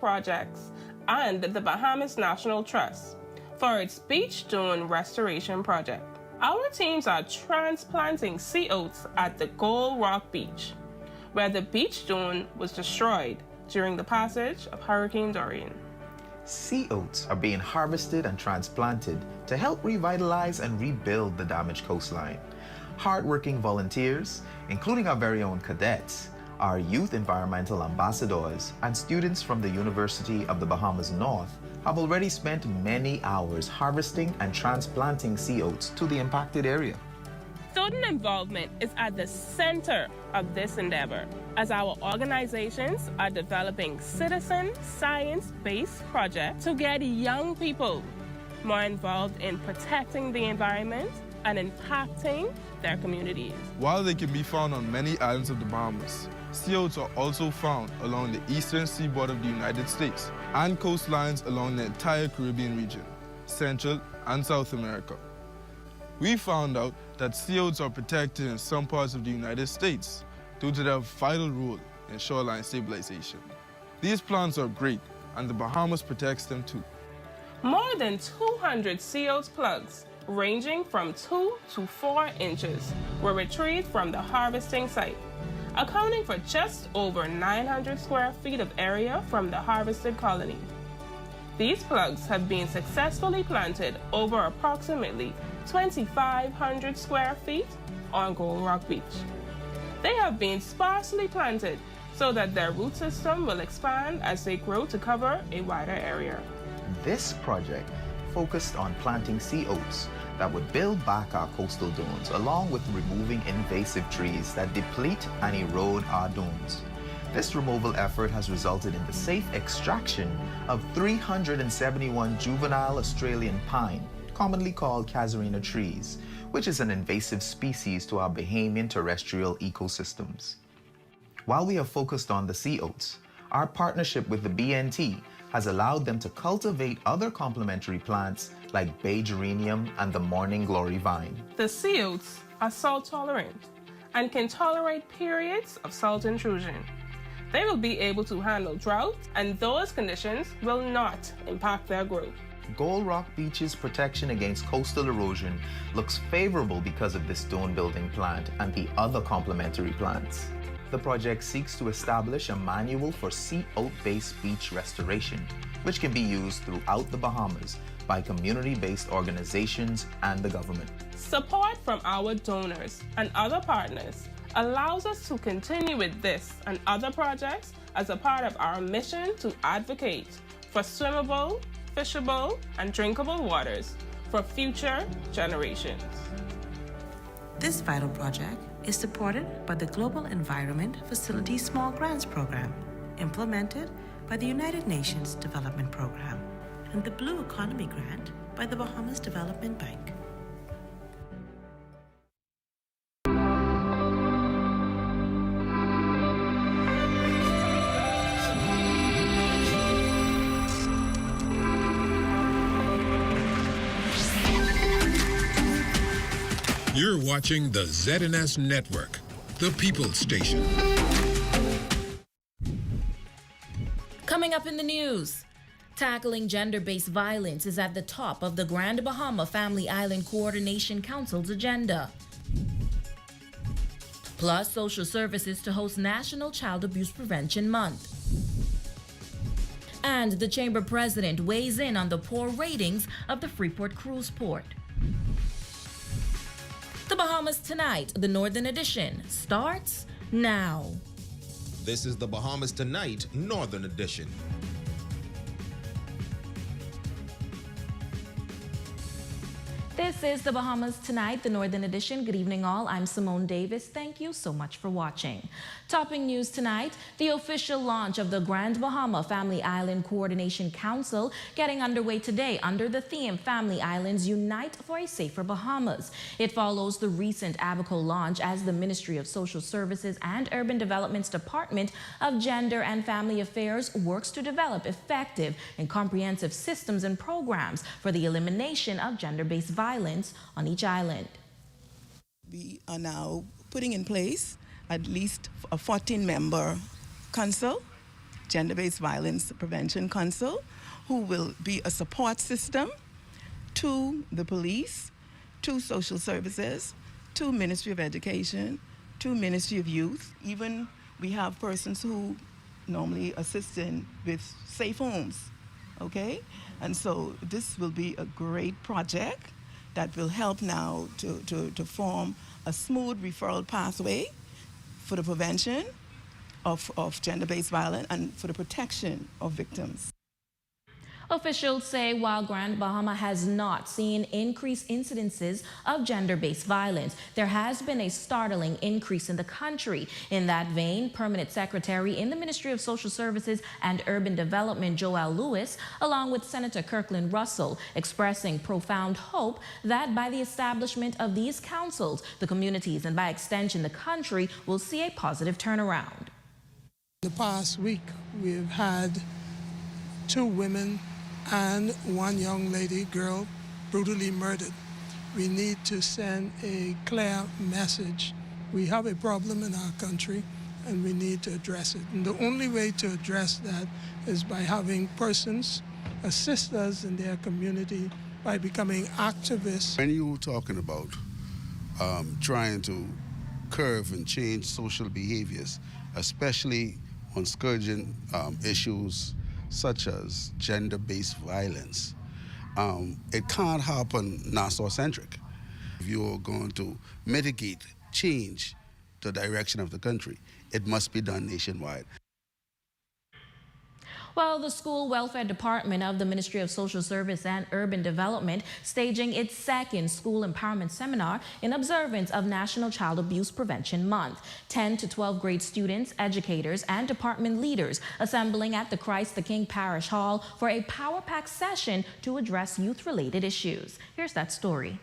projects and the Bahamas National Trust for its beach dune restoration project. Our teams are transplanting sea oats at the Gold Rock Beach, where the beach dune was destroyed during the passage of Hurricane Dorian. Sea oats are being harvested and transplanted to help revitalize and rebuild the damaged coastline. Hardworking volunteers, including our very own cadets, our youth environmental ambassadors, and students from the University of the Bahamas North have already spent many hours harvesting and transplanting sea oats to the impacted area. Student involvement is at the center of this endeavor, as our organizations are developing citizen science-based projects to get young people more involved in protecting the environment and impacting their communities. While they can be found on many islands of the Bahamas, sea oats are also found along the eastern seaboard of the United States and coastlines along the entire Caribbean region, Central and South America. We found out that sea oats are protected in some parts of the United States due to their vital role in shoreline stabilization. These plants are great, and the Bahamas protects them too. More than 200 sea oats plugs, ranging from 2 to 4 inches, were retrieved from the harvesting site, accounting for just over 900 square feet of area from the harvested colony. These plugs have been successfully planted over approximately 2,500 square feet on Gold Rock Beach. They have been sparsely planted so that their root system will expand as they grow to cover a wider area. This project focused on planting sea oats that would build back our coastal dunes, along with removing invasive trees that deplete and erode our dunes. This removal effort has resulted in the safe extraction of 371 juvenile Australian pine, commonly called casuarina trees, which is an invasive species to our Bahamian terrestrial ecosystems. While we have focused on the sea oats, our partnership with the BNT has allowed them to cultivate other complementary plants like bay geranium and the morning glory vine. The sea oats are salt tolerant and can tolerate periods of salt intrusion. They will be able to handle drought, and those conditions will not impact their growth. Gold Rock Beach's protection against coastal erosion looks favorable because of this dune building plant and the other complementary plants. The project seeks to establish a manual for sea oat-based beach restoration, which can be used throughout the Bahamas by community-based organizations and the government. Support from our donors and other partners allows us to continue with this and other projects as a part of our mission to advocate for swimmable, fishable, and drinkable waters for future generations. This vital project is supported by the Global Environment Facility Small Grants Program, implemented by the United Nations Development Program, and the Blue Economy Grant by the Bahamas Development Bank. You're watching the ZNS Network, the People's Station. Coming up in the news, tackling gender-based violence is at the top of the Grand Bahama Family Island Coordination Council's agenda. Plus, social services to host National Child Abuse Prevention Month. And the Chamber President weighs in on the poor ratings of the Freeport Cruise Port. The Bahamas Tonight, the Northern Edition, starts now. This is the Bahamas Tonight, Northern Edition. This is the Bahamas Tonight, the Northern Edition. Good evening, all. I'm Simone Davis. Thank you so much for watching. Topping news tonight, the official launch of the Grand Bahama Family Island Coordination Council getting underway today under the theme Family Islands Unite for a Safer Bahamas. It follows the recent Abaco launch as the Ministry of Social Services and Urban Development's Department of Gender and Family Affairs works to develop effective and comprehensive systems and programs for the elimination of gender-based violence on each island. We are now putting in place at least a 14-member council Gender-Based Violence Prevention Council, who will be a support system to the police, to social services, to Ministry of Education, to Ministry of Youth. Even we have persons who normally assist with safe homes, okay? And so this will be a great project that will help now to form a smooth referral pathway for the prevention of gender-based violence and for the protection of victims. Officials say while Grand Bahama has not seen increased incidences of gender-based violence, there has been a startling increase in the country. In that vein, Permanent Secretary in the Ministry of Social Services and Urban Development, Joel Lewis, along with Senator Kirkland Russell, expressing profound hope that by the establishment of these councils, the communities and by extension the country will see a positive turnaround. The past week, we've had 2 women and 1 young girl, brutally murdered. We need to send a clear message. We have a problem in our country and we need to address it. And the only way to address that is by having persons assist us in their community by becoming activists. When you were talking about trying to curb and change social behaviors, especially on scourging issues such as gender-based violence, it can't happen Nassau-centric. If you're going to mitigate, change the direction of the country, it must be done nationwide. Well, the School Welfare Department of the Ministry of Social Service and Urban Development staging its 2nd School Empowerment Seminar in observance of National Child Abuse Prevention Month. 10 to 12 grade students, educators, and department leaders assembling at the Christ the King Parish Hall for a power-packed session to address youth-related issues. Here's that story.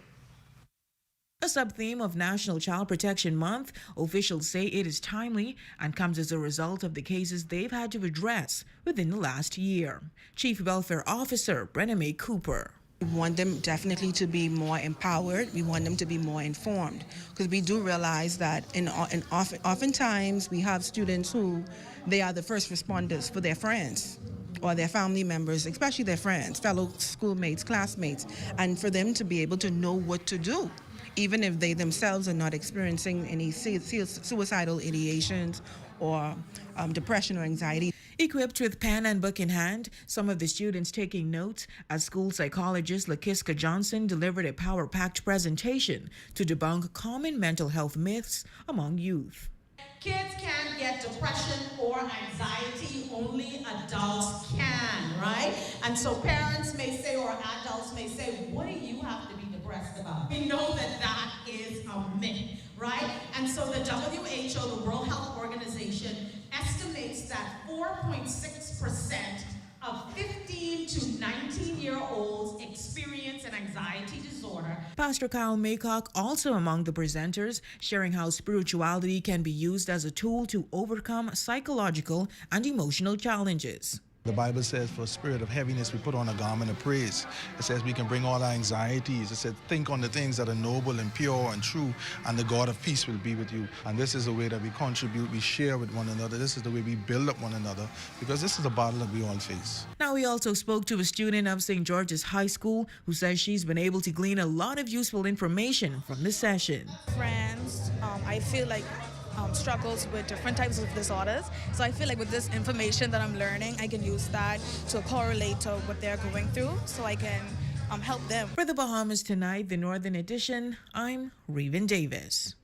A sub-theme of National Child Protection Month, officials say it is timely and comes as a result of the cases they've had to address within the last year. Chief Welfare Officer Brenna Mae Cooper. We want them definitely to be more empowered. We want them to be more informed, because we do realize that oftentimes we have students who they are the first responders for their friends or their family members, especially their friends, fellow schoolmates, classmates, and for them to be able to know what to do, even if they themselves are not experiencing any suicidal ideations or depression or anxiety. Equipped with pen and book in hand, some of the students taking notes as school psychologist Lakiska Johnson delivered a power-packed presentation to debunk common mental health myths among youth. Kids can't get depression or anxiety, only adults can, right? And so parents may say, or adults may say, what do you have to be depressed about? We know that that is a myth, right? And so the WHO, the World Health Organization, estimates that 4.6% of 15 to 19-year-olds experience an anxiety disorder. Pastor Kyle Maycock, also among the presenters, sharing how spirituality can be used as a tool to overcome psychological and emotional challenges. The Bible says for a spirit of heaviness, we put on a garment of praise. It says we can bring all our anxieties. It says think on the things that are noble and pure and true, and the God of peace will be with you. And this is the way that we contribute, we share with one another. This is the way we build up one another, because this is a battle that we all face. Now, we also spoke to a student of St. George's High School who says she's been able to glean a lot of useful information from this session. Friends, I feel like struggles with different types of disorders. So I feel like with this information that I'm learning, I can use that to correlate to what they're going through so I can help them. For the Bahamas Tonight, the Northern Edition, I'm Raven Davis.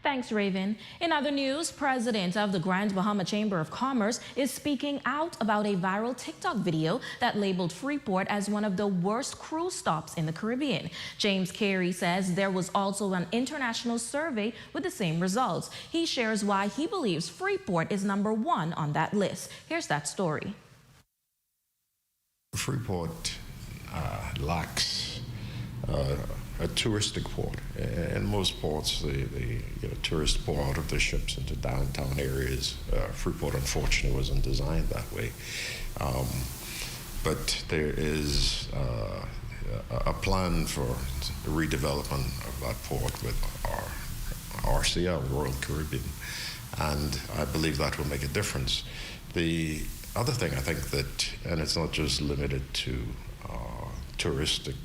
Thanks, Raven. In other news, President of the Grand Bahama Chamber of Commerce is speaking out about a viral TikTok video that labeled Freeport as one of the worst cruise stops in the Caribbean. James Carey says there was also an international survey with the same results. He shares why he believes Freeport is #1 on that list. Here's that story. Freeport lacks a touristic port. In most ports, tourists pour out of their ships into downtown areas. Freeport, unfortunately, wasn't designed that way. But there is a plan for redevelopment of that port with our RCL, Royal Caribbean. and I believe that will make a difference. The other thing I think that, and it's not just limited to touristic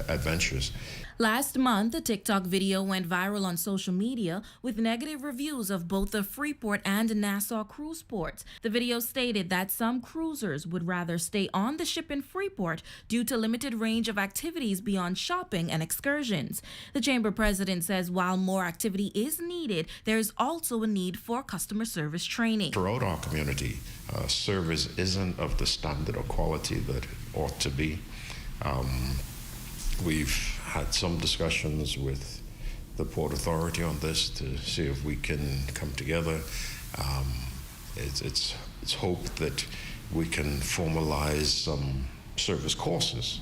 adventures. Last month, a TikTok video went viral on social media with negative reviews of both the Freeport and Nassau cruise ports. The video stated that some cruisers would rather stay on the ship in Freeport due to limited range of activities beyond shopping and excursions. The chamber president says while more activity is needed, there is also a need for customer service training. Throughout our community, service isn't of the standard or quality that it ought to be. We've had some discussions with the Port Authority on this to see if we can come together. It's hoped that we can formalize some service courses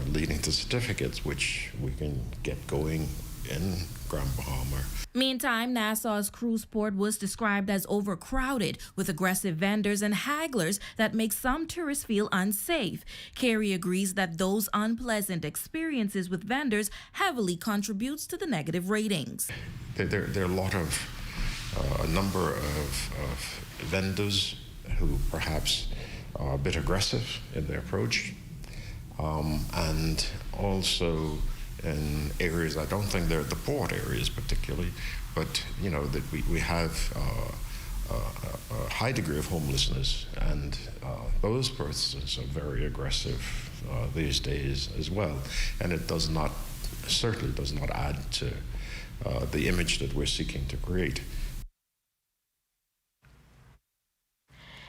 leading to certificates, which we can get going in Grand Bahama. Meantime, Nassau's cruise port was described as overcrowded with aggressive vendors and hagglers that make some tourists feel unsafe. Carey agrees that those unpleasant experiences with vendors heavily contributes to the negative ratings. There are a number of vendors who perhaps are a bit aggressive in their approach, and also in areas, I don't think they're the port areas particularly, but you know that we have a high degree of homelessness, and those persons are very aggressive these days as well, and it certainly does not add to the image that we're seeking to create.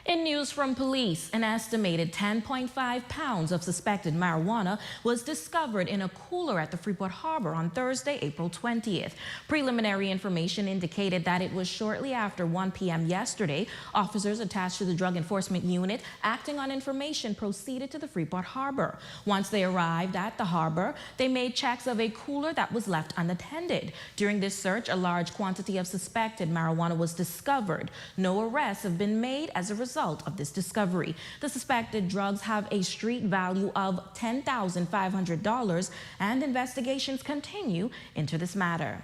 In news from police, an estimated 10.5 pounds of suspected marijuana was discovered in a cooler at the Freeport Harbor on Thursday, April 20th. Preliminary information indicated that it was shortly after 1 p.m. yesterday. Officers attached to the Drug Enforcement Unit acting on information proceeded to the Freeport Harbor. Once they arrived at the harbor, they made checks of a cooler that was left unattended. During this search, a large quantity of suspected marijuana was discovered. No arrests have been made as a result of this discovery. The suspected drugs have a street value of $10,500, and investigations continue into this matter.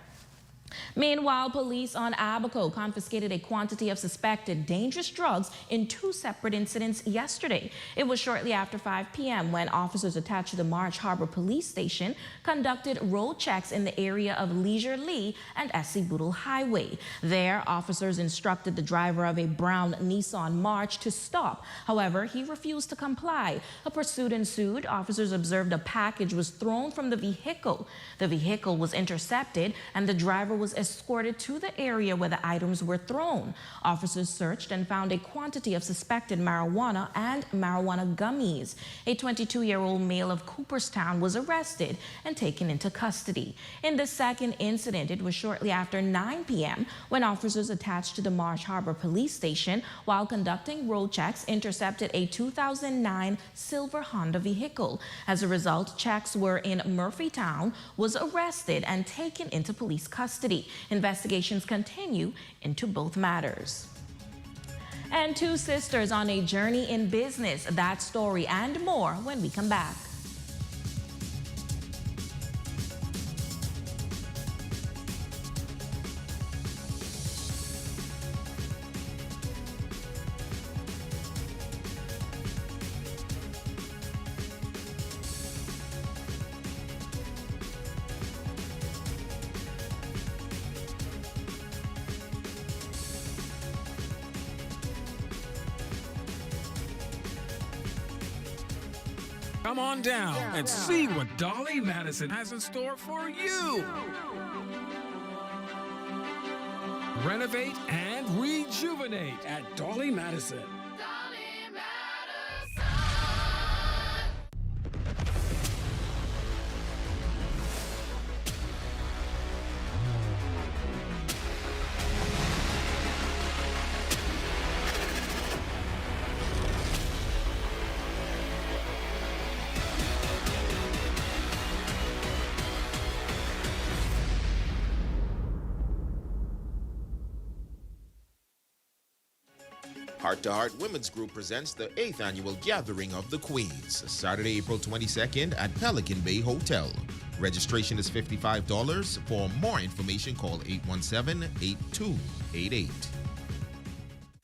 Meanwhile, police on Abaco confiscated a quantity of suspected dangerous drugs in 2 separate incidents yesterday. It was shortly after 5 p.m. when officers attached to the March Harbor Police Station conducted road checks in the area of Leisure Lee and Essie Boodle Highway. There, officers instructed the driver of a brown Nissan March to stop. However, he refused to comply. A pursuit ensued. Officers observed a package was thrown from the vehicle. The vehicle was intercepted, and the driver was escorted to the area where the items were thrown. Officers searched and found a quantity of suspected marijuana and marijuana gummies. A 22-year-old male of Cooperstown was arrested and taken into custody. In the second incident, it was shortly after 9 p.m. when officers attached to the Marsh Harbor Police Station, while conducting road checks, intercepted a 2009 silver Honda vehicle. As a result, checks were in Murphytown, was arrested and taken into police custody. Investigations continue into both matters. And 2 sisters on a journey in business. That story and more when we come back. Come on down and see what Dolly Madison has in store for you. Renovate and rejuvenate at Dolly Madison. Heart to Heart Women's Group presents the 8th annual Gathering of the Queens, Saturday, April 22nd at Pelican Bay Hotel. Registration is $55. For more information, call 817-8288.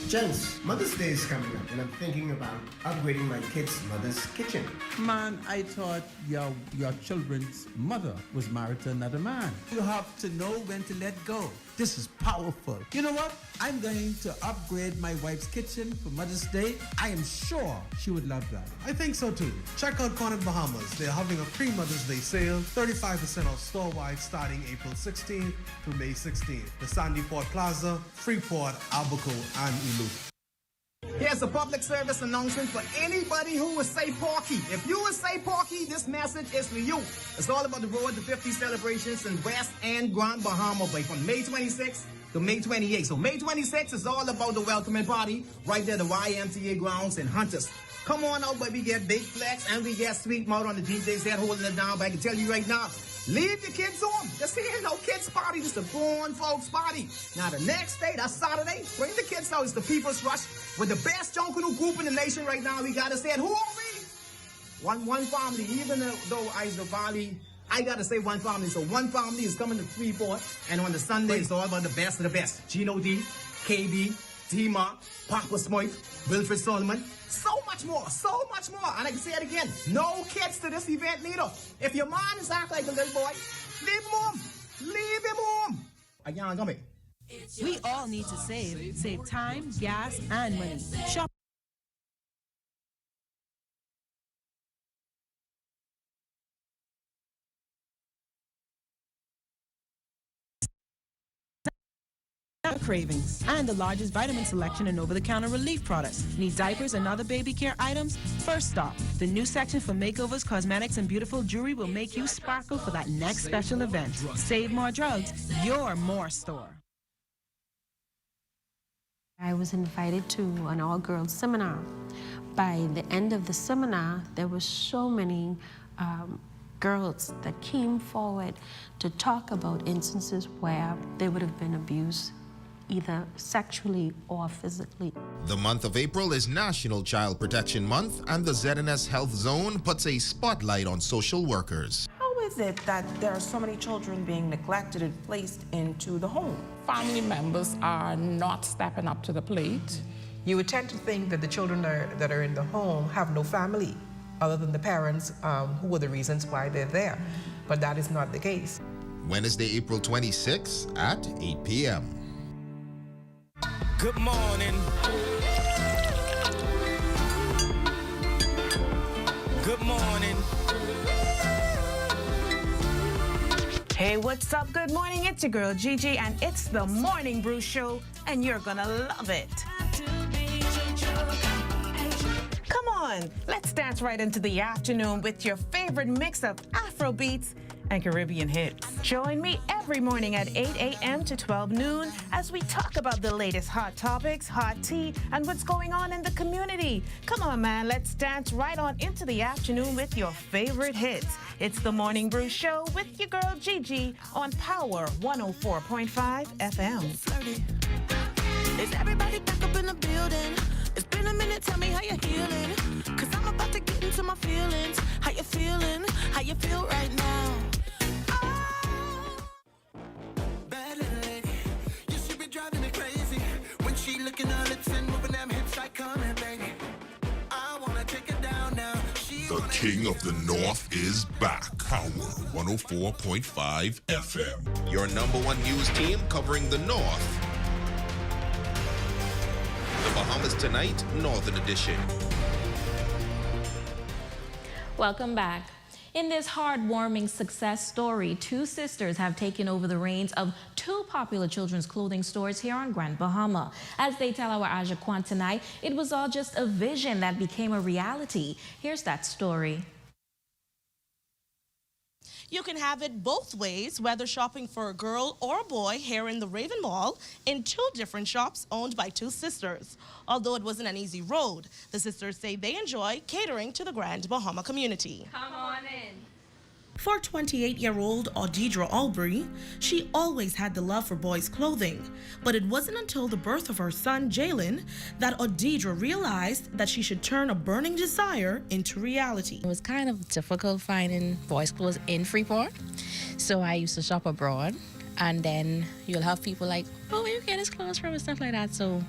Gents, Mother's Day is coming up and I'm thinking about upgrading my kids' mother's kitchen. Man, I thought your children's mother was married to another man. You have to know when to let go. This is powerful. You know what? I'm going to upgrade my wife's kitchen for Mother's Day. I am sure she would love that. I think so too. Check out Candlelight Bahamas. They're having a pre-Mother's Day sale, 35% off store-wide starting April 16th through May 16th. The Sandy Port Plaza, Freeport, Albuquerque, and Iloilo. Here's a public service announcement for anybody who will say Porky. If you will say Porky, this message is for you. It's all about the Road to 50 celebrations in West and Grand Bahama Bay from May 26th to May 28th. So May 26th is all about the welcoming party right there at the YMCA grounds in Hunters. Come on out, but we get Big Flex and we get Sweet Mouth on the DJ's head holding it down. But I can tell you right now, leave your kids home. This ain't no kids party, this is a grown folks party. Now the next day, that's Saturday, bring the kids out. It's the People's Rush with the best jungle group in the nation right now. We gotta say it. Who are we? One family, even though I the Valley, I gotta say one family. So one family is coming to Freeport, and on the Sunday, it's all about the best of the best. Gino D, KB, D-Mark, Papa Smythe, Wilfred Solomon, so much more, so much more. And I can say it again, no kids to this event neither. If your mind is act like a little boy, leave him home. Leave him home. Again, come here. We all need to save time, gas, and money. Shop. Cravings and the largest vitamin selection and over-the-counter relief products. Need diapers and other baby care items? First stop, the new section for makeovers, cosmetics, and beautiful jewelry will make you sparkle for that next special event. Save more drugs, your more store. I was invited to an all-girls seminar. By the end of the seminar, there were so many girls that came forward to talk about instances where they would have been abused, either sexually or physically. The month of April is National Child Protection Month, and the ZNS Health Zone puts a spotlight on social workers. How is it that there are so many children being neglected and placed into the home? Family members are not stepping up to the plate. You would tend to think that the children that are in the home have no family other than the parents who are the reasons why they're there. But that is not the case. Wednesday, April 26th at 8 p.m. Good morning. Good morning. Hey, what's up? Good morning. It's your girl Gigi, and it's the Morning Brew Show, and you're gonna love it. Come on, let's dance right into the afternoon with your favorite mix of Afro beats and Caribbean hits. Join me every morning at 8 a.m. to 12 noon as we talk about the latest hot topics, hot tea, and what's going on in the community. Come on, man, let's dance right on into the afternoon with your favorite hits. It's the Morning Brew Show with your girl Gigi on Power 104.5 FM. Is everybody back up in the building? It's been a minute, tell me how you're healing. Cause I'm about to get into my feelings. How you feeling? How you feel right now? Bad little lady, you should be driving me crazy. When she licking her lips and moving them hips like come here, baby. I wanna take her down now. The King of the North is back. Power 104.5 FM. Your number one news team covering the North. The Bahamas Tonight, Northern Edition. Welcome back. In this heartwarming success story, two sisters have taken over the reins of two popular children's clothing stores here on Grand Bahama. As they tell our Aja Kwan tonight, it was all just a vision that became a reality. Here's that story. You can have it both ways, whether shopping for a girl or a boy here in the Raven Mall in two different shops owned by two sisters. Although it wasn't an easy road, the sisters say they enjoy catering to the Grand Bahama community. Come on in. For 28-year-old Audidra Albury, she always had the love for boys' clothing, but it wasn't until the birth of her son, Jalen, that Audidra realized that she should turn a burning desire into reality. It was kind of difficult finding boys' clothes in Freeport, so I used to shop abroad, and then you'll have people like, oh, where you get his clothes from and stuff like that, so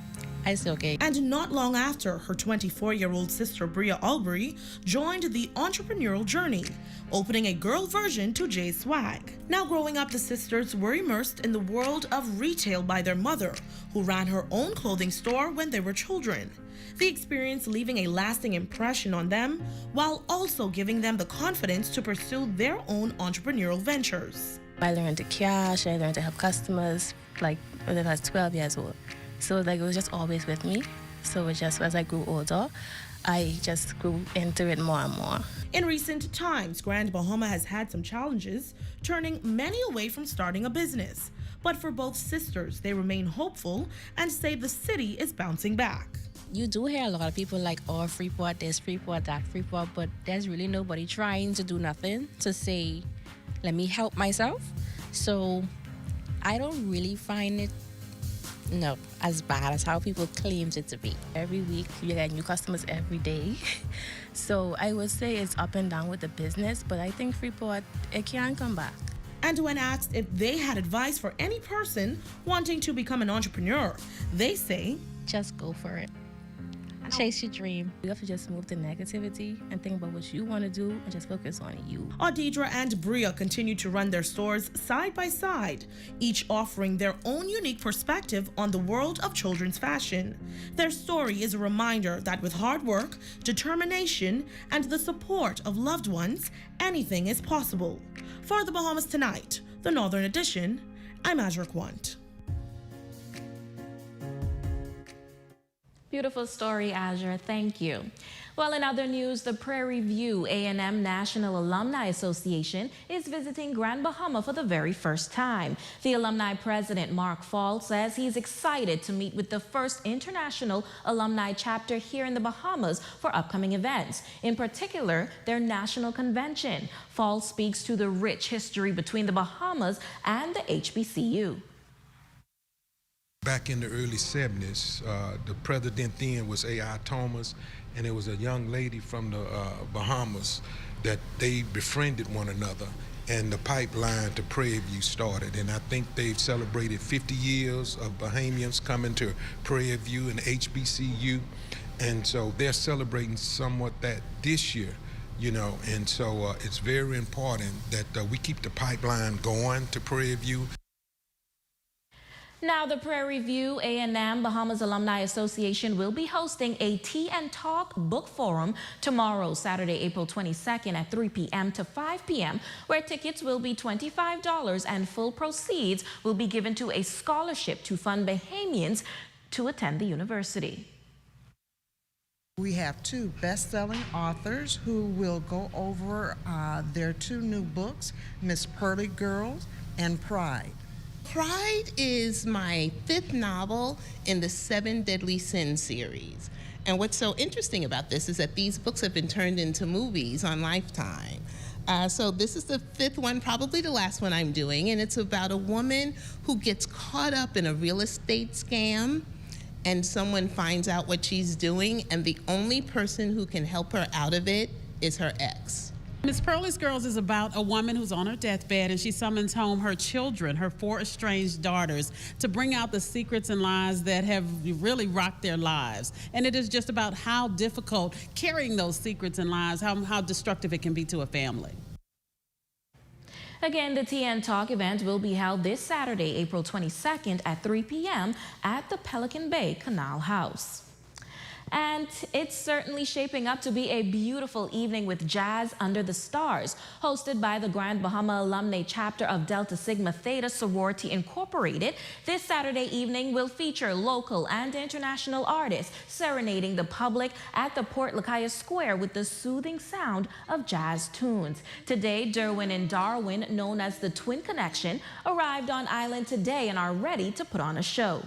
I said okay. And not long after, her 24-year-old sister, Bria Albury, joined the entrepreneurial journey, opening a girl version to Jay's Swag. Now growing up, the sisters were immersed in the world of retail by their mother, who ran her own clothing store when they were children. The experience leaving a lasting impression on them, while also giving them the confidence to pursue their own entrepreneurial ventures. I learned to cash, I learned to help customers, like when I was 12 years old. So like it was just always with me. So it just as I grew older, I just grew into it more and more. In recent times, Grand Bahama has had some challenges, turning many away from starting a business. But for both sisters, they remain hopeful and say the city is bouncing back. You do hear a lot of people like, oh, Freeport, this Freeport, that Freeport, but there's really nobody trying to do nothing to say, let me help myself. So I don't really find it as bad as how people claims it to be. Every week you get new customers every day. So I would say it's up and down with the business, but I think Freeport, it can come back. And when asked if they had advice for any person wanting to become an entrepreneur, they say, just go for it. Chase your dream. You have to just move the negativity and think about what you want to do and just focus on you. Audidra and Bria continue to run their stores side by side, each offering their own unique perspective on the world of children's fashion. Their story is a reminder that with hard work, determination, and the support of loved ones, anything is possible. For the Bahamas Tonight, the Northern Edition, I'm Azra Quant. Beautiful story, Azure. Thank you. Well, in other news, the Prairie View A&M National Alumni Association is visiting Grand Bahama for the very first time. The alumni president, Mark Fall, says he's excited to meet with the first international alumni chapter here in the Bahamas for upcoming events, in particular, their national convention. Fall speaks to the rich history between the Bahamas and the HBCU. Back in the early 70s, the president then was A.I. Thomas, and there was a young lady from the Bahamas that they befriended one another, and the pipeline to Prairie View started. And I think they've celebrated 50 years of Bahamians coming to Prairie View and HBCU, and so they're celebrating somewhat that this year. And so it's very important that we keep the pipeline going to Prairie View. Now, the Prairie View A&M Bahamas Alumni Association will be hosting a Tea and Talk book forum tomorrow, Saturday, April 22nd at 3 p.m. to 5 p.m., where tickets will be $25 and full proceeds will be given to a scholarship to fund Bahamians to attend the university. We have two best-selling authors who will go over their two new books, Miss Pearly Girls and Pride. Pride is my 5th novel in the 7 Deadly Sins series. And what's so interesting about this is that these books have been turned into movies on Lifetime. So this is the 5th one, probably the last one I'm doing, and it's about a woman who gets caught up in a real estate scam, and someone finds out what she's doing, and the only person who can help her out of it is her ex. Miss Pearly's Girls is about a woman who's on her deathbed, and she summons home her children, her 4 estranged daughters, to bring out the secrets and lies that have really rocked their lives. And it is just about how difficult carrying those secrets and lies, how destructive it can be to a family. Again, the Tea and Talk event will be held this Saturday, April 22nd at 3 p.m. at the Pelican Bay Canal House. And it's certainly shaping up to be a beautiful evening with Jazz Under the Stars, hosted by the Grand Bahama Alumni Chapter of Delta Sigma Theta Sorority Incorporated. This Saturday evening will feature local and international artists serenading the public at the Port Lakaya Square with the soothing sound of jazz tunes. Today, Derwin and Darwin, known as the Twin Connection, arrived on island today and are ready to put on a show.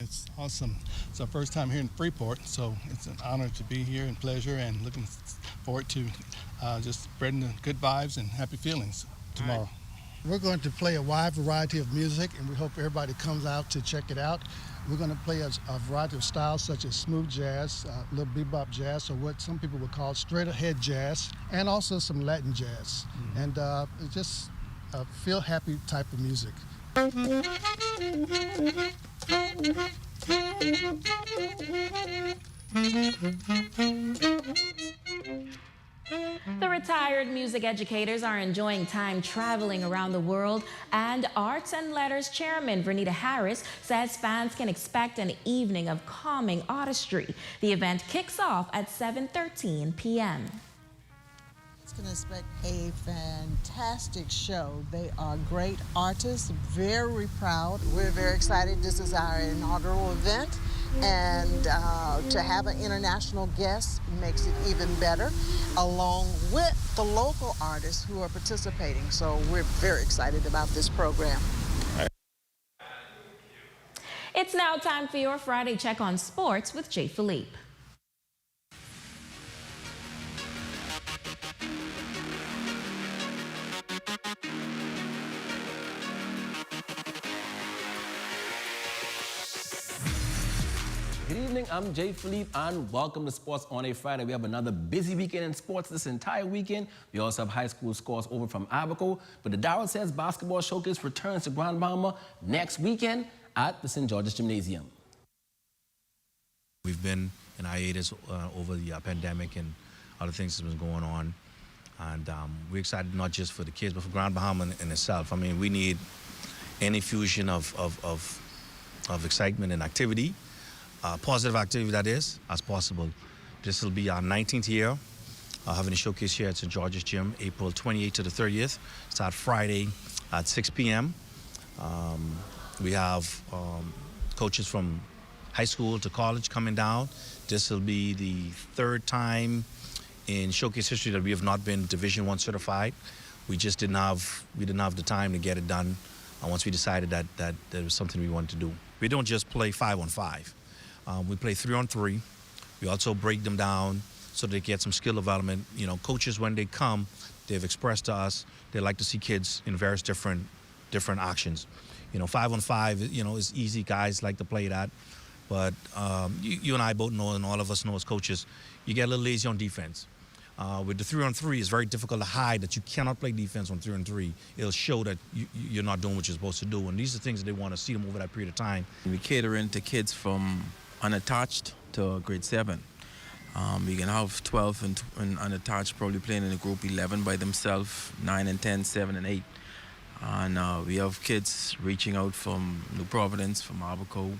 It's awesome. It's our first time here in Freeport, so it's an honor to be here and pleasure, and looking forward to just spreading the good vibes and happy feelings tomorrow. We're going to play a wide variety of music, and we hope everybody comes out to check it out. We're going to play a variety of styles such as smooth jazz, a little bebop jazz, or what some people would call straight ahead jazz, and also some Latin jazz. And it's just a feel happy type of music. The retired music educators are enjoying time traveling around the world, and Arts and Letters Chairman Vernita Harris says fans can expect an evening of calming artistry. The event kicks off at 7:13 p.m. Can expect a fantastic show. They are great artists, very proud. We're very excited. This is our inaugural event, and to have an international guest makes it even better, along with the local artists who are participating. So we're very excited about this program. It's now time for your Friday Check on Sports with Jay Philippe. Good evening, I'm Jay Philippe, and welcome to Sports on a Friday. We have another busy weekend in sports this entire weekend. We also have high school scores over from Abaco, but the Darrell Says Basketball Showcase returns to Grand Bahama next weekend at the St. George's Gymnasium. We've been in hiatus over the pandemic and other things that's been going on, and we're excited not just for the kids, but for Grand Bahama in itself. I mean, we need any fusion of excitement and activity. Positive activity, that is, as possible. This will be our 19th year having a showcase here at St. George's Gym, April 28th to the 30th. Start Friday at 6 p.m. We have coaches from high school to college coming down. This will be the third time in showcase history that we have not been Division I certified. We just didn't have the time to get it done. Once we decided that there was something we wanted to do. We don't just play 5-on-5. We play 3-on-3. We also break them down so they get some skill development. You know, coaches, when they come, they've expressed to us they like to see kids in various different actions. You know, 5-on-5, you know, is easy. Guys like to play that. But you and I both know, and all of us know as coaches, you get a little lazy on defense. With the 3-on-3, it's very difficult to hide that you cannot play defense on 3-on-3. It'll show that you're not doing what you're supposed to do. And these are things that they want to see them over that period of time. We cater into kids from unattached to grade 7. We can have 12 and unattached probably playing in a group 11 by themselves, 9 and 10, 7 and 8. And we have kids reaching out from New Providence, from Abaco,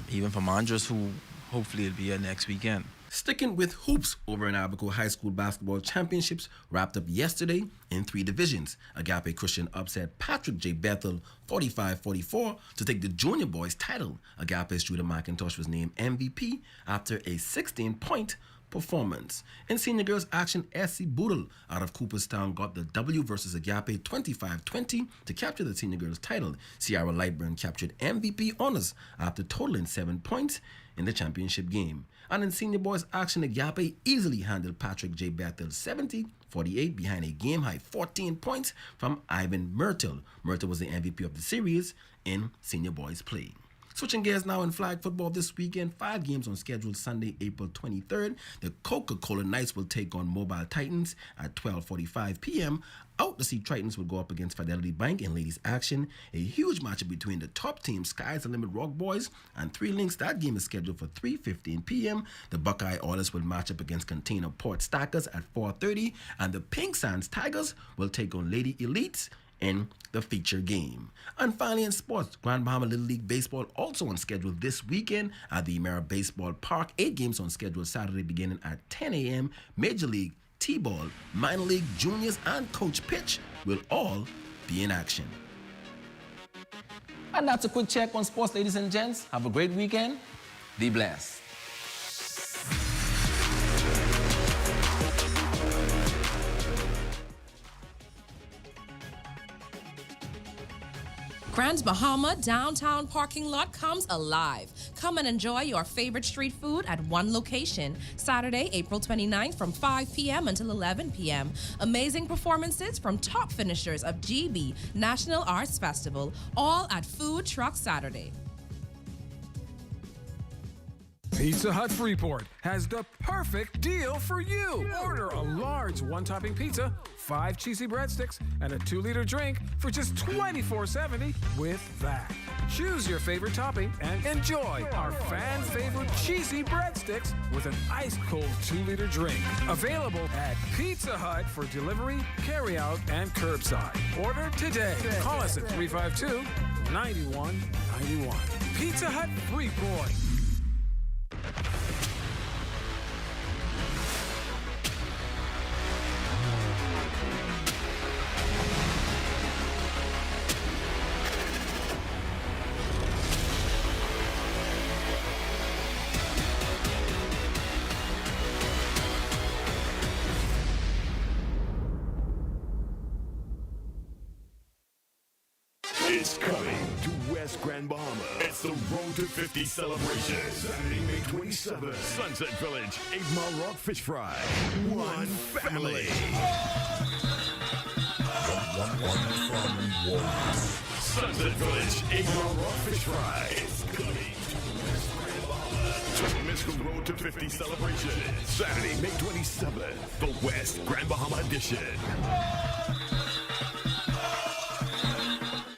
even from Andros, who hopefully will be here next weekend. Sticking with hoops, over in Abaco High School Basketball Championships wrapped up yesterday in 3 divisions. Agape Christian upset Patrick J. Bethel 45-44 to take the junior boys title. Agape's Judah McIntosh was named MVP after a 16-point performance. In senior girls action, SC Boodle out of Cooperstown got the W versus Agape 25-20 to capture the senior girls title. Sierra Lightburn captured MVP honors after totaling 7 points in the championship game. And in senior boys action, Agape easily handled Patrick J. Bethel 70-48 behind a game-high 14 points from Ivan Myrtle. Myrtle was the MVP of the series in senior boys play. Switching gears now in flag football this weekend, 5 games on schedule Sunday, April 23rd. The Coca-Cola Knights will take on Mobile Titans at 12:45 p.m. Out to see Tritons will go up against Fidelity Bank in ladies action. A huge matchup between the top team Skies the Limit Rock Boys and 3 Links. That game is scheduled for 3:15 p.m. The Buckeye Oilers will match up against Container Port Stackers at 4:30, and the Pink Sands Tigers will take on Lady Elites in the feature game. And finally in sports, Grand Bahama Little League Baseball also on schedule this weekend at the Mara Baseball Park. 8 games on schedule Saturday beginning at 10 a.m. Major League, T-ball, minor league, juniors, and coach pitch will all be in action. And that's a quick check on sports, ladies and gents. Have a great weekend. Be blessed. Grand Bahama downtown parking lot comes alive. Come and enjoy your favorite street food at one location. Saturday, April 29th from 5 p.m. until 11 p.m. Amazing performances from top finishers of GB National Arts Festival, all at Food Truck Saturday. Pizza Hut Freeport has the perfect deal for you. Order a large one-topping pizza, 5 cheesy breadsticks, and a 2-liter drink for just $24.70 with that. Choose your favorite topping and enjoy our fan-favorite cheesy breadsticks with an ice-cold 2-liter drink. Available at Pizza Hut for delivery, carry-out, and curbside. Order today. Call us at 352-9191. Pizza Hut Freeport. It's coming to West Grand Bahama. It's the Road to 50 celebration. Saturday, May 27th. Sunset Village, 8 Mile Rock Fish Fry. One family. Sunset Village, 8 Mile Rock Fish Fry. It's coming to West Grand Bahama. Don't miss the Road to 50 celebration. Saturday, May 27th. The West Grand Bahama edition.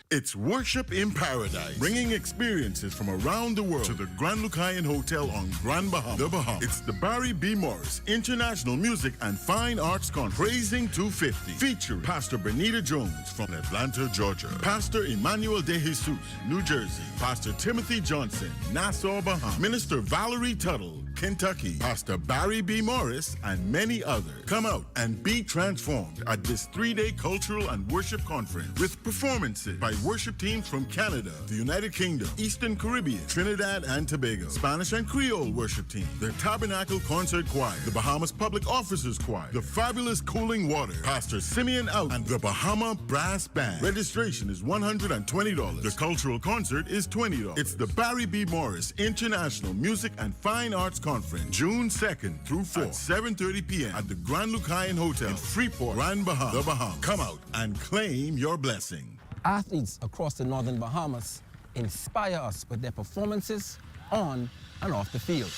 It's Worship in Paradise, bringing experiences from around the world to the Grand Lucayan Hotel on Grand Bahama, the Bahamas. It's the Barry B. Morris International Music and Fine Arts Conference, Praising 250, featuring Pastor Benita Jones from Atlanta, Georgia, Pastor Emmanuel De Jesus, New Jersey, Pastor Timothy Johnson, Nassau, Bahamas, Minister Valerie Tuttle, Kentucky, Pastor Barry B. Morris, and many others. Come out and be transformed at this 3-day cultural and worship conference with performances by worship teams from Canada, the United Kingdom, Eastern Caribbean, Trinidad and Tobago, Spanish and Creole worship team, the Tabernacle Concert Choir, the Bahamas Public Officers Choir, the Fabulous Cooling Water, Pastor Simeon Out, and the Bahama Brass Band. Registration is $120. The cultural concert is $20. It's the Barry B. Morris International Music and Fine Arts Conference, June 2nd through 4th at 7:30 p.m. at the Grand Lucayan Hotel in Freeport, Grand Bahama, the Bahamas. Come out and claim your blessing. Athletes across the northern Bahamas inspire us with their performances on and off the field.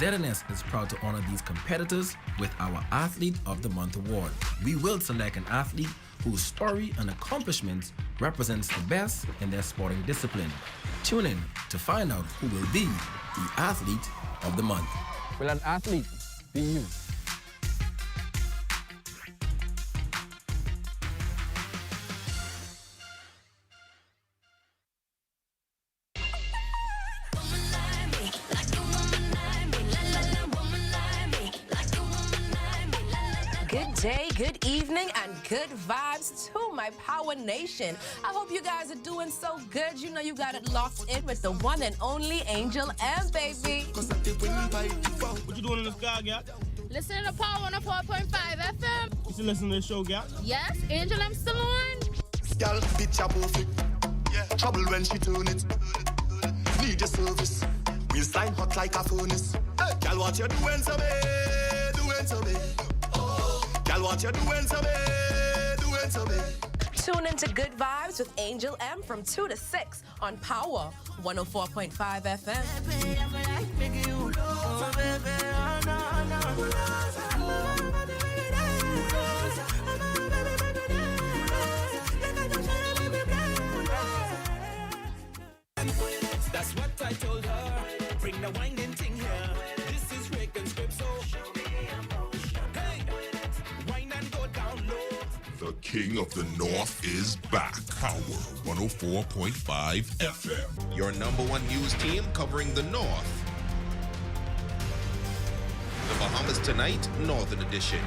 ZNS is proud to honor these competitors with our Athlete of the Month award. We will select an athlete whose story and accomplishments represents the best in their sporting discipline. Tune in to find out who will be the Athlete of the Month. Will an athlete be you? Good day, good evening, and good vibes to my Power Nation. I hope you guys are doing so good. You know you got it locked in with the one and only Angel M, baby. What you doing in the sky, gal? Listening to Power 104.5 FM. You still listening to the show, gal? Yes, Angel M still on. Gal, picture perfect. Yeah. Trouble when she turn it. Need your service. We'll slime hot like a furnace. Hey. Gal, what you doing to me? Doing to me. Gal, what you doing to me? Doing to me. Tune into Good Vibes with Angel M from 2 to 6 on Power 104.5 FM. That's what I told her. Bring the winding thing here. This is Rick and Script, so hey, wind and go down low. The King of the North is back. Power 104.5 FM. Your #1 news team covering the North. The Bahamas Tonight, Northern Edition.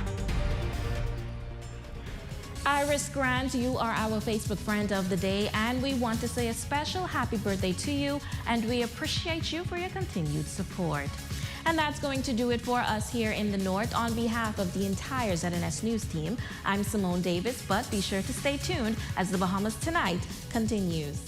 Iris Grant, you are our Facebook friend of the day, and we want to say a special happy birthday to you, and we appreciate you for your continued support. And that's going to do it for us here in the North. On behalf of the entire ZNS News team, I'm Simone Davis, but be sure to stay tuned as the Bahamas Tonight continues.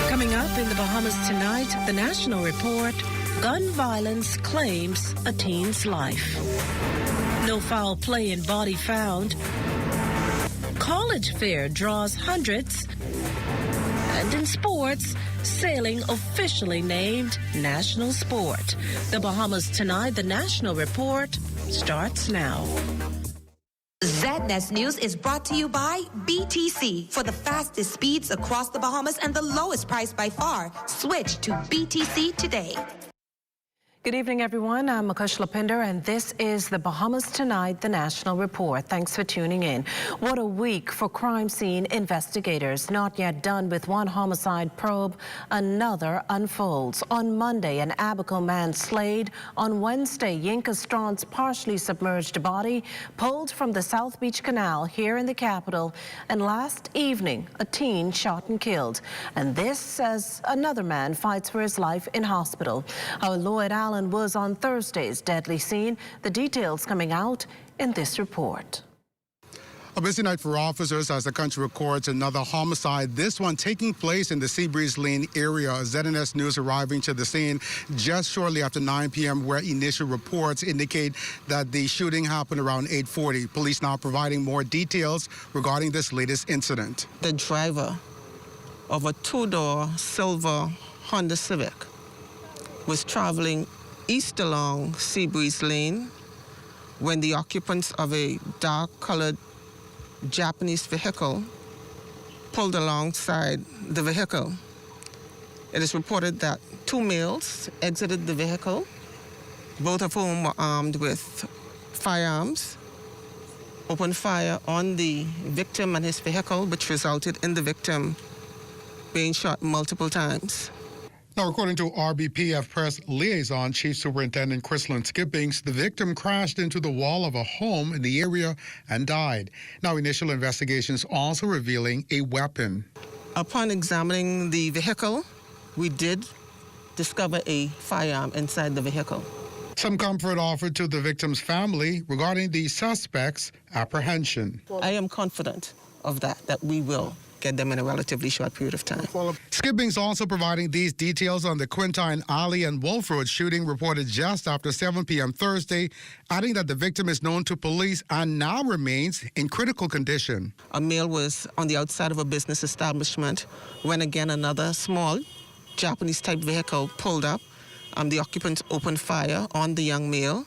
Coming up in the Bahamas Tonight, the National Report, gun violence claims a teen's life. No foul play in body found. College fair draws hundreds. And in sports, sailing officially named national sport. The Bahamas Tonight, the National Report, starts now. ZNS News is brought to you by BTC. For the fastest speeds across the Bahamas and the lowest price by far, switch to BTC today. Good evening, everyone. I'm Akush Lapinder, and this is the Bahamas Tonight, the National Report. Thanks for tuning in. What a week for crime scene investigators. Not yet done with one homicide probe, another unfolds. On Monday, an Abaco man slayed. On Wednesday, Yinka Strawn's partially submerged body pulled from the South Beach Canal here in the capital. And last evening, a teen shot and killed. And this as another man fights for his life in hospital. Our Lloyd Allen was on Thursday's deadly scene. The details coming out in this report. A busy night for officers as the country records another homicide, this one taking place in the Seabreeze Lane area. ZNS News arriving to the scene just shortly after 9 p.m. where initial reports indicate that the shooting happened around 8:40. Police now providing more details regarding this latest incident. The driver of a two-door silver Honda Civic was traveling east along Seabreeze Lane when the occupants of a dark-colored Japanese vehicle pulled alongside the vehicle. It is reported that two males exited the vehicle, both of whom were armed with firearms, opened fire on the victim and his vehicle, which resulted in the victim being shot multiple times. Now, according to RBPF Press Liaison Chief Superintendent Chrislyn Skippings, the victim crashed into the wall of a home in the area and died. Now, initial investigations also revealing a weapon. Upon examining the vehicle, we did discover a firearm inside the vehicle. Some comfort offered to the victim's family regarding the suspect's apprehension. I am confident of that we will get them in a relatively short period of time. Skippings also providing these details on the Quintine Alley and Wolf Road shooting reported just after 7 p.m. Thursday, adding that the victim is known to police and now remains in critical condition. A male was on the outside of a business establishment when again another small Japanese-type vehicle pulled up. The occupants opened fire on the young male.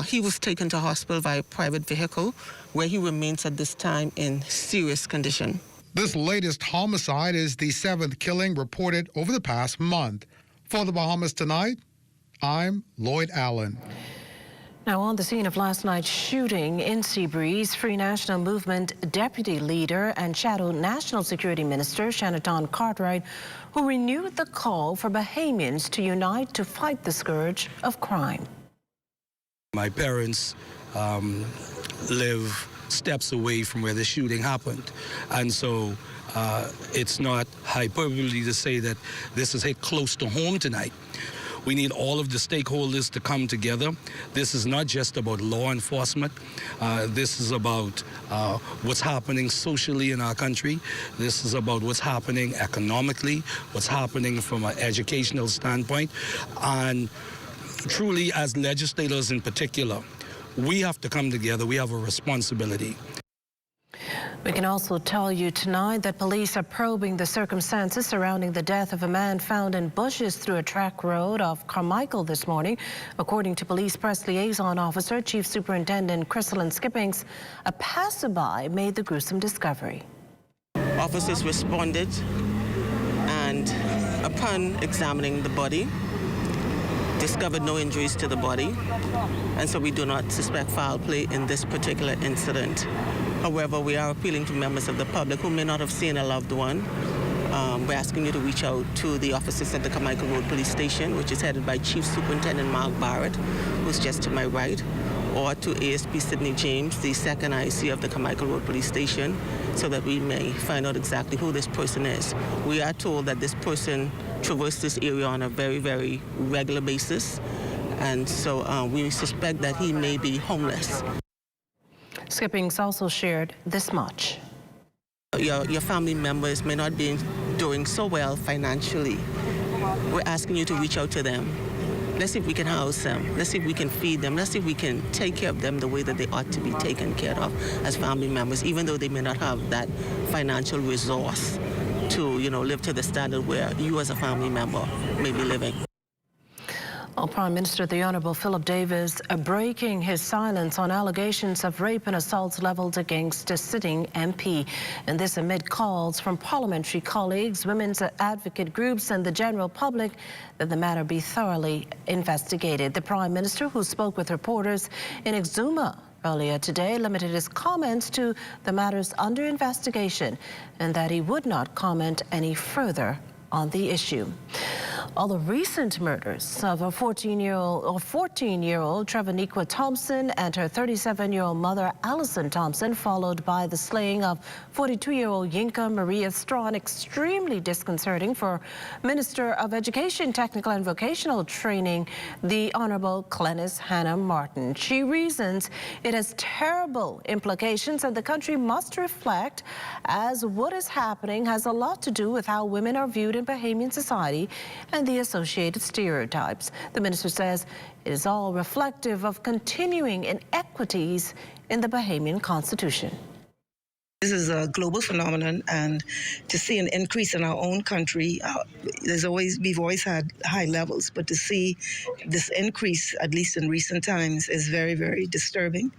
He was taken to hospital by a private vehicle where he remains at this time in serious condition. This latest homicide is the 7th killing reported over the past month. For the Bahamas Tonight, I'm Lloyd Allen. Now, on the scene of last night's shooting in Seabreeze, Free National Movement Deputy Leader and Shadow National Security Minister Shanaton Cartwright, who renewed the call for Bahamians to unite to fight the scourge of crime. My parents live steps away from where the shooting happened. And so it's not hyperbole to say that this is hit close to home tonight. We need all of the stakeholders to come together. This is not just about law enforcement. This is about what's happening socially in our country. This is about what's happening economically, what's happening from an educational standpoint. And truly, as legislators in particular, we have to come together. We have a responsibility. We can also tell you tonight that police are probing the circumstances surrounding the death of a man found in bushes through a track road off Carmichael this morning. According to Police Press Liaison Officer Chief Superintendent Chrislyn Skippings, a passerby made the gruesome discovery. Officers responded, and upon examining the body, discovered no injuries to the body, and so we do not suspect foul play in this particular incident. However, we are appealing to members of the public who may not have seen a loved one. We're asking you to reach out to the officers at the Carmichael Road Police Station, which is headed by Chief Superintendent Mark Barrett, who's just to my right, or to ASP Sidney James, the second IC of the Carmichael Road Police Station, so that we may find out exactly who this person is. We are told that this person traversed this area on a very, very regular basis, and so we suspect that he may be homeless. Skippings also shared this much. Your family members may not be doing so well financially. We're asking you to reach out to them. Let's see if we can house them. Let's see if we can feed them. Let's see if we can take care of them the way that they ought to be taken care of as family members, even though they may not have that financial resource to, live to the standard where you as a family member may be living. Well, Prime Minister, the Honourable Philip Davis, breaking his silence on allegations of rape and assaults levelled against a sitting MP. And this amid calls from parliamentary colleagues, women's advocate groups and the general public that the matter be thoroughly investigated. The Prime Minister, who spoke with reporters in Exuma earlier today, limited his comments to the matters under investigation and that he would not comment any further on the issue. All the recent murders of a 14-year-old Trevaniqua Thompson and her 37-year-old mother, Allison Thompson, followed by the slaying of 42-year-old Yinka Maria Strawn, extremely disconcerting for Minister of Education, Technical and Vocational Training, the Honourable Glenys Hannah Martin. She reasons it has terrible implications and the country must reflect as what is happening has a lot to do with how women are viewed in Bahamian society and the associated stereotypes. The minister says it is all reflective of continuing inequities in the Bahamian Constitution. This is a global phenomenon, and to see an increase in our own country, we've always had high levels, but to see this increase, at least in recent times, is very, very disturbing.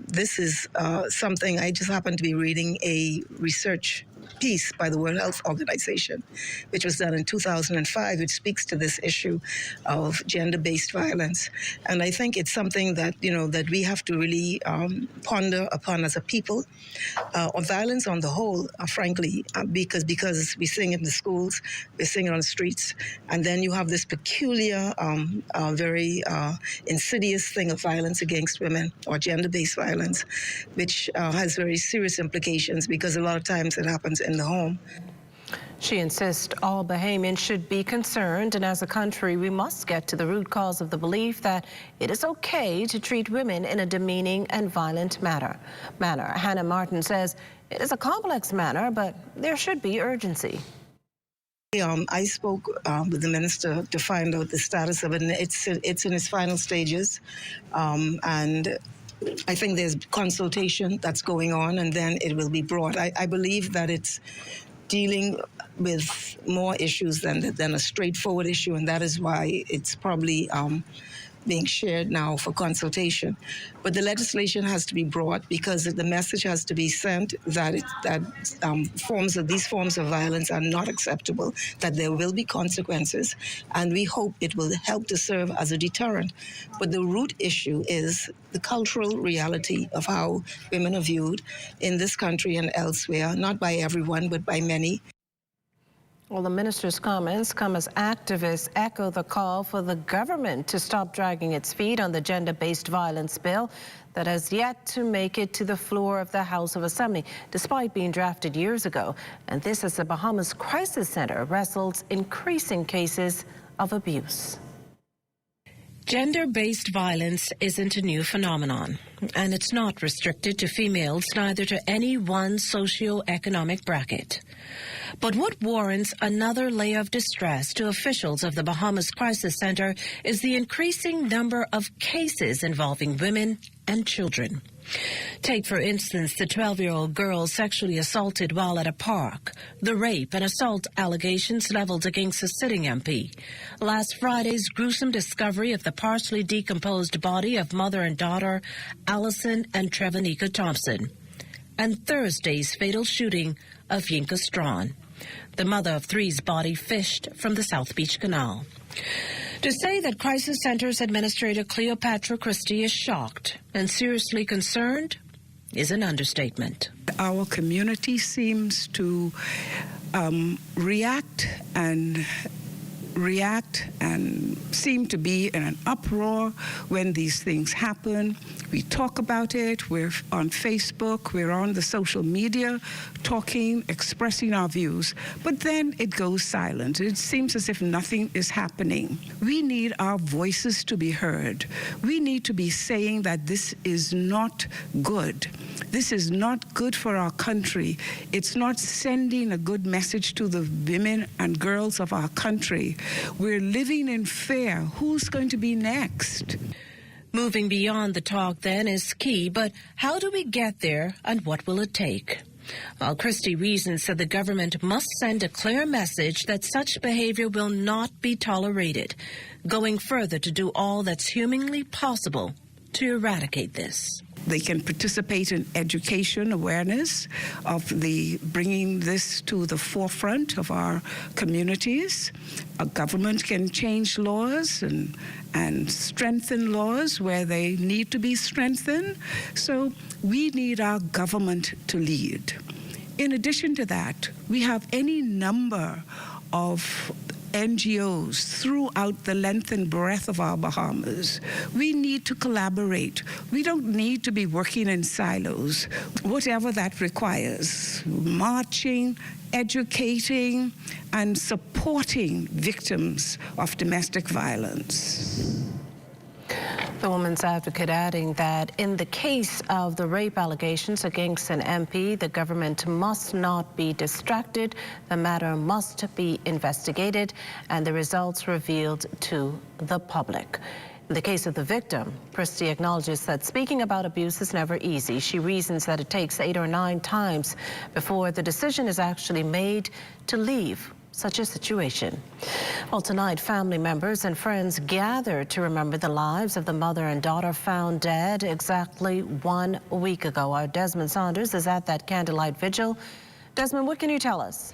This is something I just happened to be reading a research piece by the World Health Organization, which was done in 2005, which speaks to this issue of gender-based violence. And I think it's something that, that we have to really ponder upon as a people. On violence on the whole, frankly, because we sing it in the schools, we sing it on the streets, and then you have this peculiar, very insidious thing of violence against women, or gender-based violence, which has very serious implications because a lot of times it happens in the home. She insists all Bahamians should be concerned, and as a country, we must get to the root cause of the belief that it is okay to treat women in a demeaning and violent manner. Hannah Martin says it is a complex matter, but there should be urgency. I spoke with the minister to find out the status of it, and it's in its final stages, and I think there's consultation that's going on, and then it will be brought. I believe that it's dealing with more issues than a straightforward issue, and that is why it's probably being shared now for consultation. But the legislation has to be brought because the message has to be sent that these forms of violence are not acceptable, that there will be consequences, and we hope it will help to serve as a deterrent. But the root issue is the cultural reality of how women are viewed in this country and elsewhere, not by everyone, but by many. Well, the minister's comments come as activists echo the call for the government to stop dragging its feet on the gender-based violence bill that has yet to make it to the floor of the House of Assembly, despite being drafted years ago. And this as the Bahamas Crisis Center wrestles increasing cases of abuse. Gender-based violence isn't a new phenomenon, and it's not restricted to females, neither to any one socio-economic bracket. But what warrants another layer of distress to officials of the Bahamas Crisis Center is the increasing number of cases involving women and children. Take, for instance, the 12-year-old girl sexually assaulted while at a park, the rape and assault allegations leveled against a sitting MP, last Friday's gruesome discovery of the partially decomposed body of mother and daughter Allison and Trevaniqua Thompson, and Thursday's fatal shooting of Yinka Strawn, the mother of three's body fished from the South Beach Canal. To say that Crisis Center's Administrator Cleopatra Christie is shocked and seriously concerned is an understatement. Our community seems to react and react and seem to be in an uproar when these things happen. We talk about it. We're on Facebook. We're on the social media talking, expressing our views. But then it goes silent. It seems as if nothing is happening. We need our voices to be heard. We need to be saying that this is not good. This is not good for our country. It's not sending a good message to the women and girls of our country. We're living in fear. Who's going to be next? Moving beyond the talk then is key, but how do we get there and what will it take? Well, Christy Reason said the government must send a clear message that such behavior will not be tolerated, going further to do all that's humanly possible to eradicate this. They can participate in education awareness of bringing this to the forefront of our communities. A government can change laws and strengthen laws where they need to be strengthened. So we need our government to lead. In addition to that, we have any number of NGOs throughout the length and breadth of our Bahamas. We need to collaborate. We don't need to be working in silos, whatever that requires. Marching, educating, and supporting victims of domestic violence. The woman's advocate adding that in the case of the rape allegations against an MP, the government must not be distracted. The matter must be investigated and the results revealed to the public. In the case of the victim, Christie acknowledges that speaking about abuse is never easy. She reasons that it takes 8 or 9 times before the decision is actually made to leave such a situation. Well, tonight, family members and friends gather to remember the lives of the mother and daughter found dead exactly 1 week ago. Our Desmond Saunders is at that Candlelight Vigil. Desmond, what can you tell us?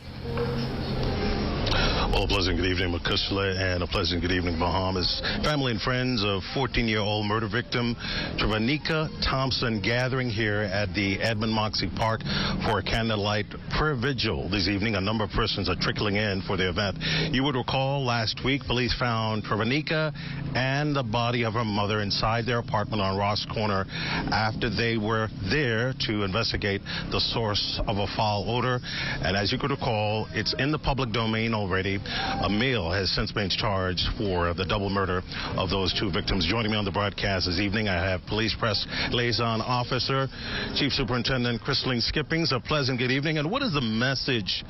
Well, a pleasant good evening, Makushla, and a pleasant good evening, Bahamas. Family and friends of 14-year-old murder victim Travanika Thompson gathering here at the Edmund Moxie Park for a candlelight prayer vigil this evening. A number of persons are trickling in for the event. You would recall last week, police found Travanika and the body of her mother inside their apartment on Ross Corner after they were there to investigate the source of a foul odor. And as you could recall, it's in the public domain already. A male has since been charged for the double murder of those 2 victims. Joining me on the broadcast this evening, I have Police Press Liaison Officer, Chief Superintendent Christine Skippings. A pleasant good evening. And what is the message,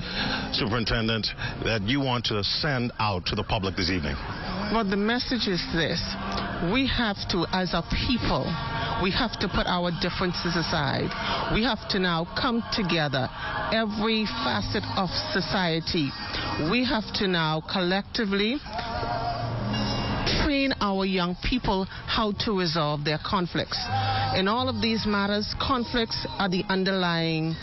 Superintendent, that you want to send out to the public this evening? Well, the message is this. We have to, as a people, we have to put our differences aside. We have to now come together, every facet of society. We have to now collectively train our young people how to resolve their conflicts. In all of these matters, conflicts are the underlying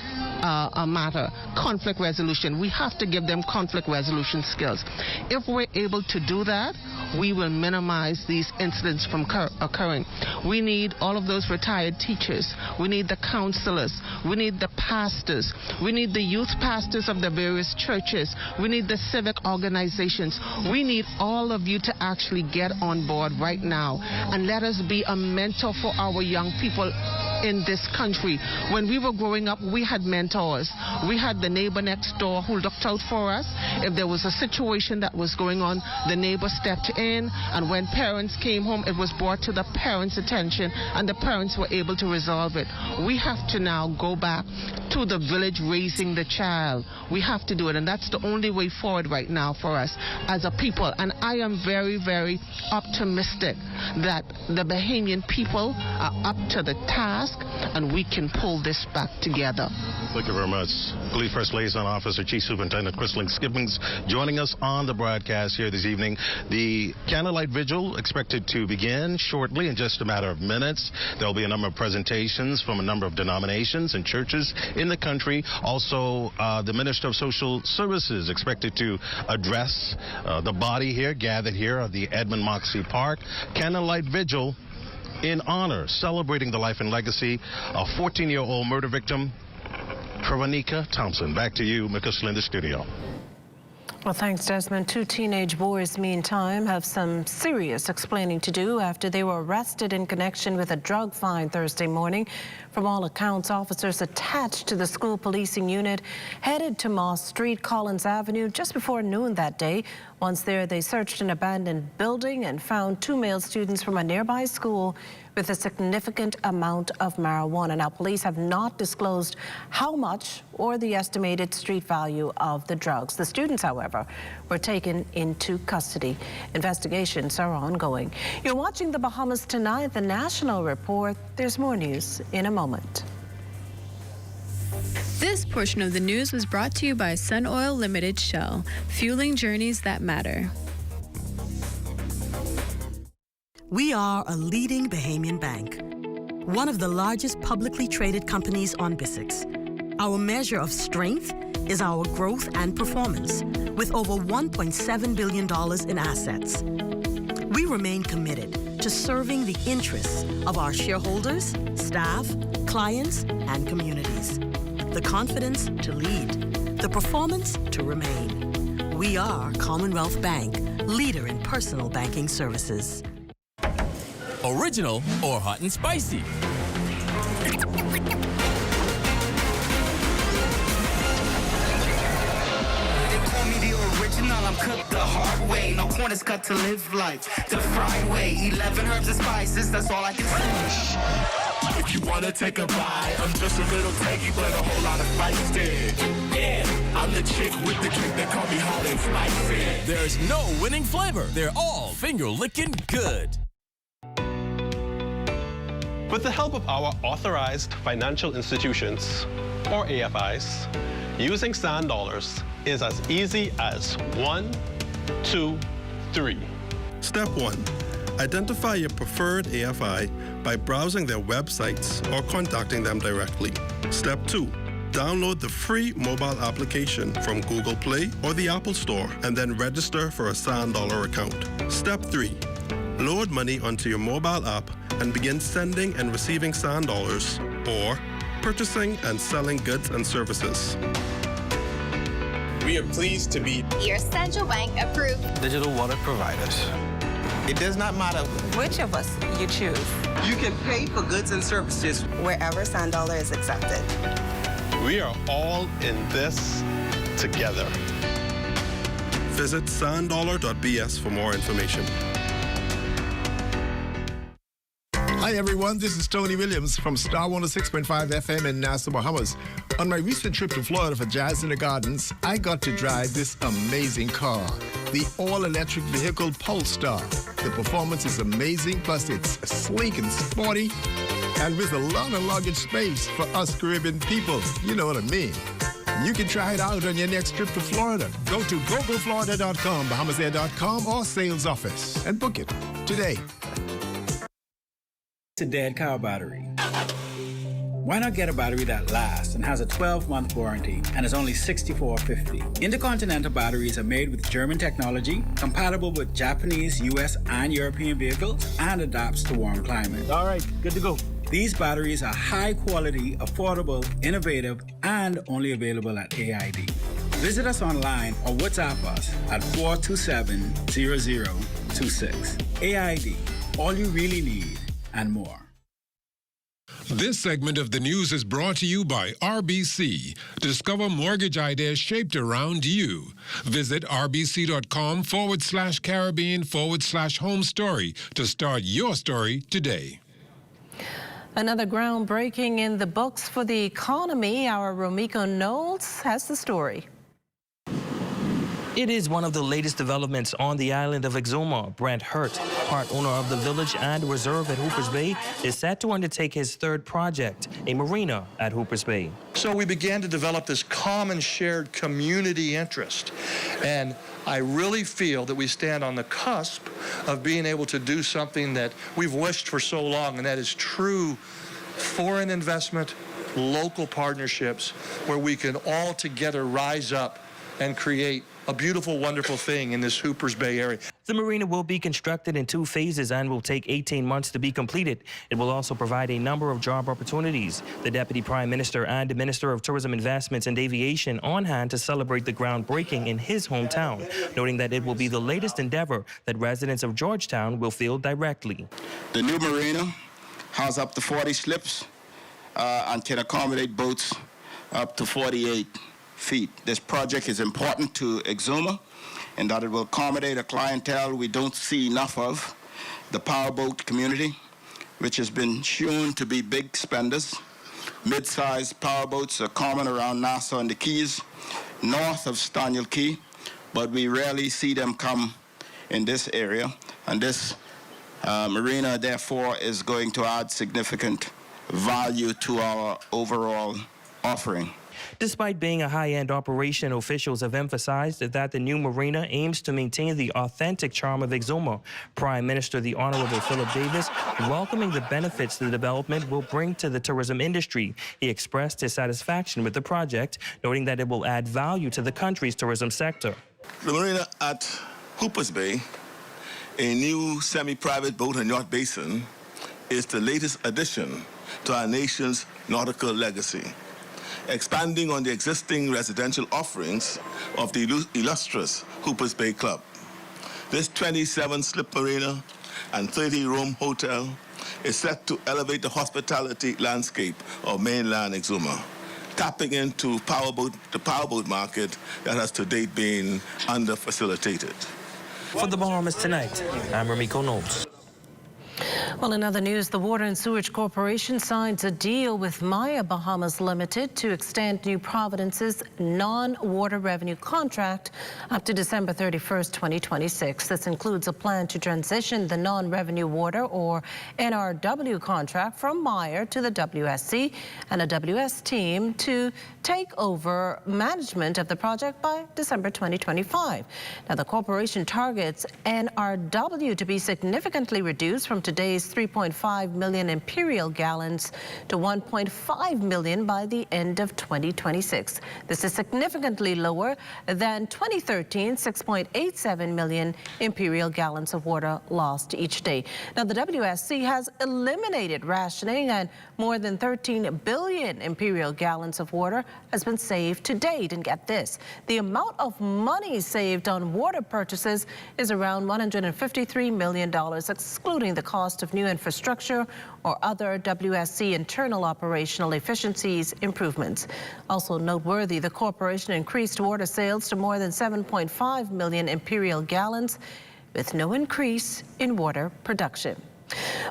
matter. Conflict resolution. We have to give them conflict resolution skills. If we're able to do that, we will minimize these incidents from occurring. We need all of those retired teachers. We need the counselors. We need the pastors. We need the youth pastors of the various churches. We need the civic organizations. We need all of you to actually get on board right now and let us be a mentor for our young people in this country. When we were growing up, we had mentors. We had the neighbor next door who looked out for us. If there was a situation that was going on, the neighbor stepped in, and when parents came home, it was brought to the parents' attention, and the parents were able to resolve it. We have to now go back to the village raising the child. We have to do it, and that's the only way forward right now for us as a people. And I am very, very optimistic that the Bahamian people are up to the task, and we can pull this back together. Thank you very much. Police Press Liaison Officer, Chief Superintendent Christine Skippings, joining us on the broadcast here this evening. The Candlelight Vigil expected to begin shortly in just a matter of minutes. There will be a number of presentations from a number of denominations and churches in the country. Also, the Minister of Social Services expected to address the body here, gathered here at the Edmund Moxie Park. Candlelight Vigil in honor, celebrating the life and legacy of 14-year-old murder victim Travanika Thompson. Back to you, Makushla, in the studio. Well, thanks, Desmond. Two teenage boys, meantime, have some serious explaining to do after they were arrested in connection with a drug find Thursday morning. From all accounts, officers attached to the school policing unit headed to Moss Street, Collins Avenue, just before noon that day. Once there, they searched an abandoned building and found two male students from a nearby school with a significant amount of marijuana. Now, police have not disclosed how much or the estimated street value of the drugs. The students, however, were taken into custody. Investigations are ongoing. You're watching the Bahamas Tonight, the National Report. There's more news in a moment. This portion of the news was brought to you by Sun Oil Limited Shell, fueling journeys that matter. We are a leading Bahamian bank, one of the largest publicly traded companies on BISX. Our measure of strength is our growth and performance, with over $1.7 billion in assets. We remain committed to serving the interests of our shareholders, staff, clients, and communities. The confidence to lead, the performance to remain. We are Commonwealth Bank, leader in personal banking services. Original or hot and spicy? I'm cooked the hard way, no corners cut to live life the fried way. 11 herbs and spices, that's all I can say. If you wanna take a bite, I'm just a little tanky, but a whole lot of feisty. Yeah, I'm the chick with the drink that call me hot and spicy. There's no winning flavor. They're all finger-licking good. With the help of our authorized financial institutions, or AFIs, using sand dollars is as easy as 1, 2, 3. Step 1. Identify your preferred AFI by browsing their websites or contacting them directly. Step 2. Download the free mobile application from Google Play or the Apple Store and then register for a sand dollar account. Step 3. Load money onto your mobile app and begin sending and receiving sand dollars or purchasing and selling goods and services. We are pleased to be your central bank approved digital wallet providers. It does not matter which of us you choose. You can pay for goods and services wherever sand dollar is accepted. We are all in this together. Visit sanddollar.bs for more information. Hi everyone, this is Tony Williams from Star 106.5 FM in Nassau, Bahamas. On my recent trip to Florida for Jazz in the Gardens, I got to drive this amazing car, the all-electric vehicle Polestar. The performance is amazing, plus it's sleek and sporty, and with a lot of luggage space for us Caribbean people. You know what I mean. You can try it out on your next trip to Florida. Go to gogoflorida.com, bahamasair.com, or sales office and book it today. It's a dead cow battery. Why not get a battery that lasts and has a 12-month warranty and is only $64.50? Intercontinental batteries are made with German technology, compatible with Japanese, US, and European vehicles, and adapts to warm climates. All right, good to go. These batteries are high quality, affordable, innovative, and only available at AID. Visit us online or WhatsApp us at 427-0026. AID, all you really need and more. This segment of the news is brought to you by RBC. Discover mortgage ideas shaped around you. Visit rbc.com/Caribbean/home story to start your story today. Another groundbreaking in the books for the economy. Our Romiko Knowles has the story. It is one of the latest developments on the island of Exuma. Brent Hurt, part owner of the village and reserve at Hoopers Bay, is set to undertake his third project, a marina at Hoopers Bay. So we began to develop this common shared community interest. And I really feel that we stand on the cusp of being able to do something that we've wished for so long, and that is true foreign investment, local partnerships, where we can all together rise up and create a beautiful, wonderful thing in this Hoopers Bay area. The marina will be constructed in 2 phases and will take 18 months to be completed. It will also provide a number of job opportunities. The Deputy Prime Minister and the Minister of Tourism Investments and Aviation on hand to celebrate the groundbreaking in his hometown, noting that it will be the latest endeavor that residents of Georgetown will feel directly. The new marina has up to 40 slips and can accommodate boats up to 48 feet. This project is important to Exuma in that it will accommodate a clientele we don't see enough of, the powerboat community, which has been shown to be big spenders. Mid-sized powerboats are common around Nassau and the Keys, north of Staniel Key, but we rarely see them come in this area. And this marina, therefore, is going to add significant value to our overall offering. Despite being a high-end operation, officials have emphasized that the new marina aims to maintain the authentic charm of Exuma. Prime Minister the Honorable Philip Davis welcoming the benefits the development will bring to the tourism industry. He expressed his satisfaction with the project, noting that it will add value to the country's tourism sector. The marina at Hoopers Bay, a new semi-private boat and yacht basin, is the latest addition to our nation's nautical legacy, expanding on the existing residential offerings of the illustrious Hoopers Bay Club. This 27-slip marina and 30-room hotel is set to elevate the hospitality landscape of mainland Exuma, tapping into the powerboat market that has to date been under-facilitated. For the Bahamas Tonight, I'm Ramiko Knowles. Well, in other news, the Water and Sewage Corporation signs a deal with Maya Bahamas Limited to extend New Providence's non-water revenue contract up to December 31st, 2026. This includes a plan to transition the non-revenue water, or NRW, contract from Maya to the WSC and a WS team to take over management of the project by December 2025. Now, the corporation targets NRW to be significantly reduced from today's 3.5 million imperial gallons to 1.5 million by the end of 2026. This is significantly lower than 2013's 6.87 million imperial gallons of water lost each day. Now, the WSC has eliminated rationing, and more than 13 billion imperial gallons of water has been saved to date. And get this, the amount of money saved on water purchases is around $153 million, excluding the cost of new infrastructure or other WSC internal operational efficiencies improvements. Also noteworthy, the corporation increased water sales to more than 7.5 million imperial gallons with no increase in water production.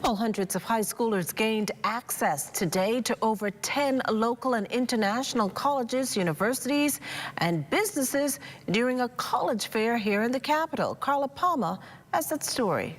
Well, hundreds of high schoolers gained access today to over 10 local and international colleges, universities, and businesses during a college fair here in the capital. Carla Palma has that story.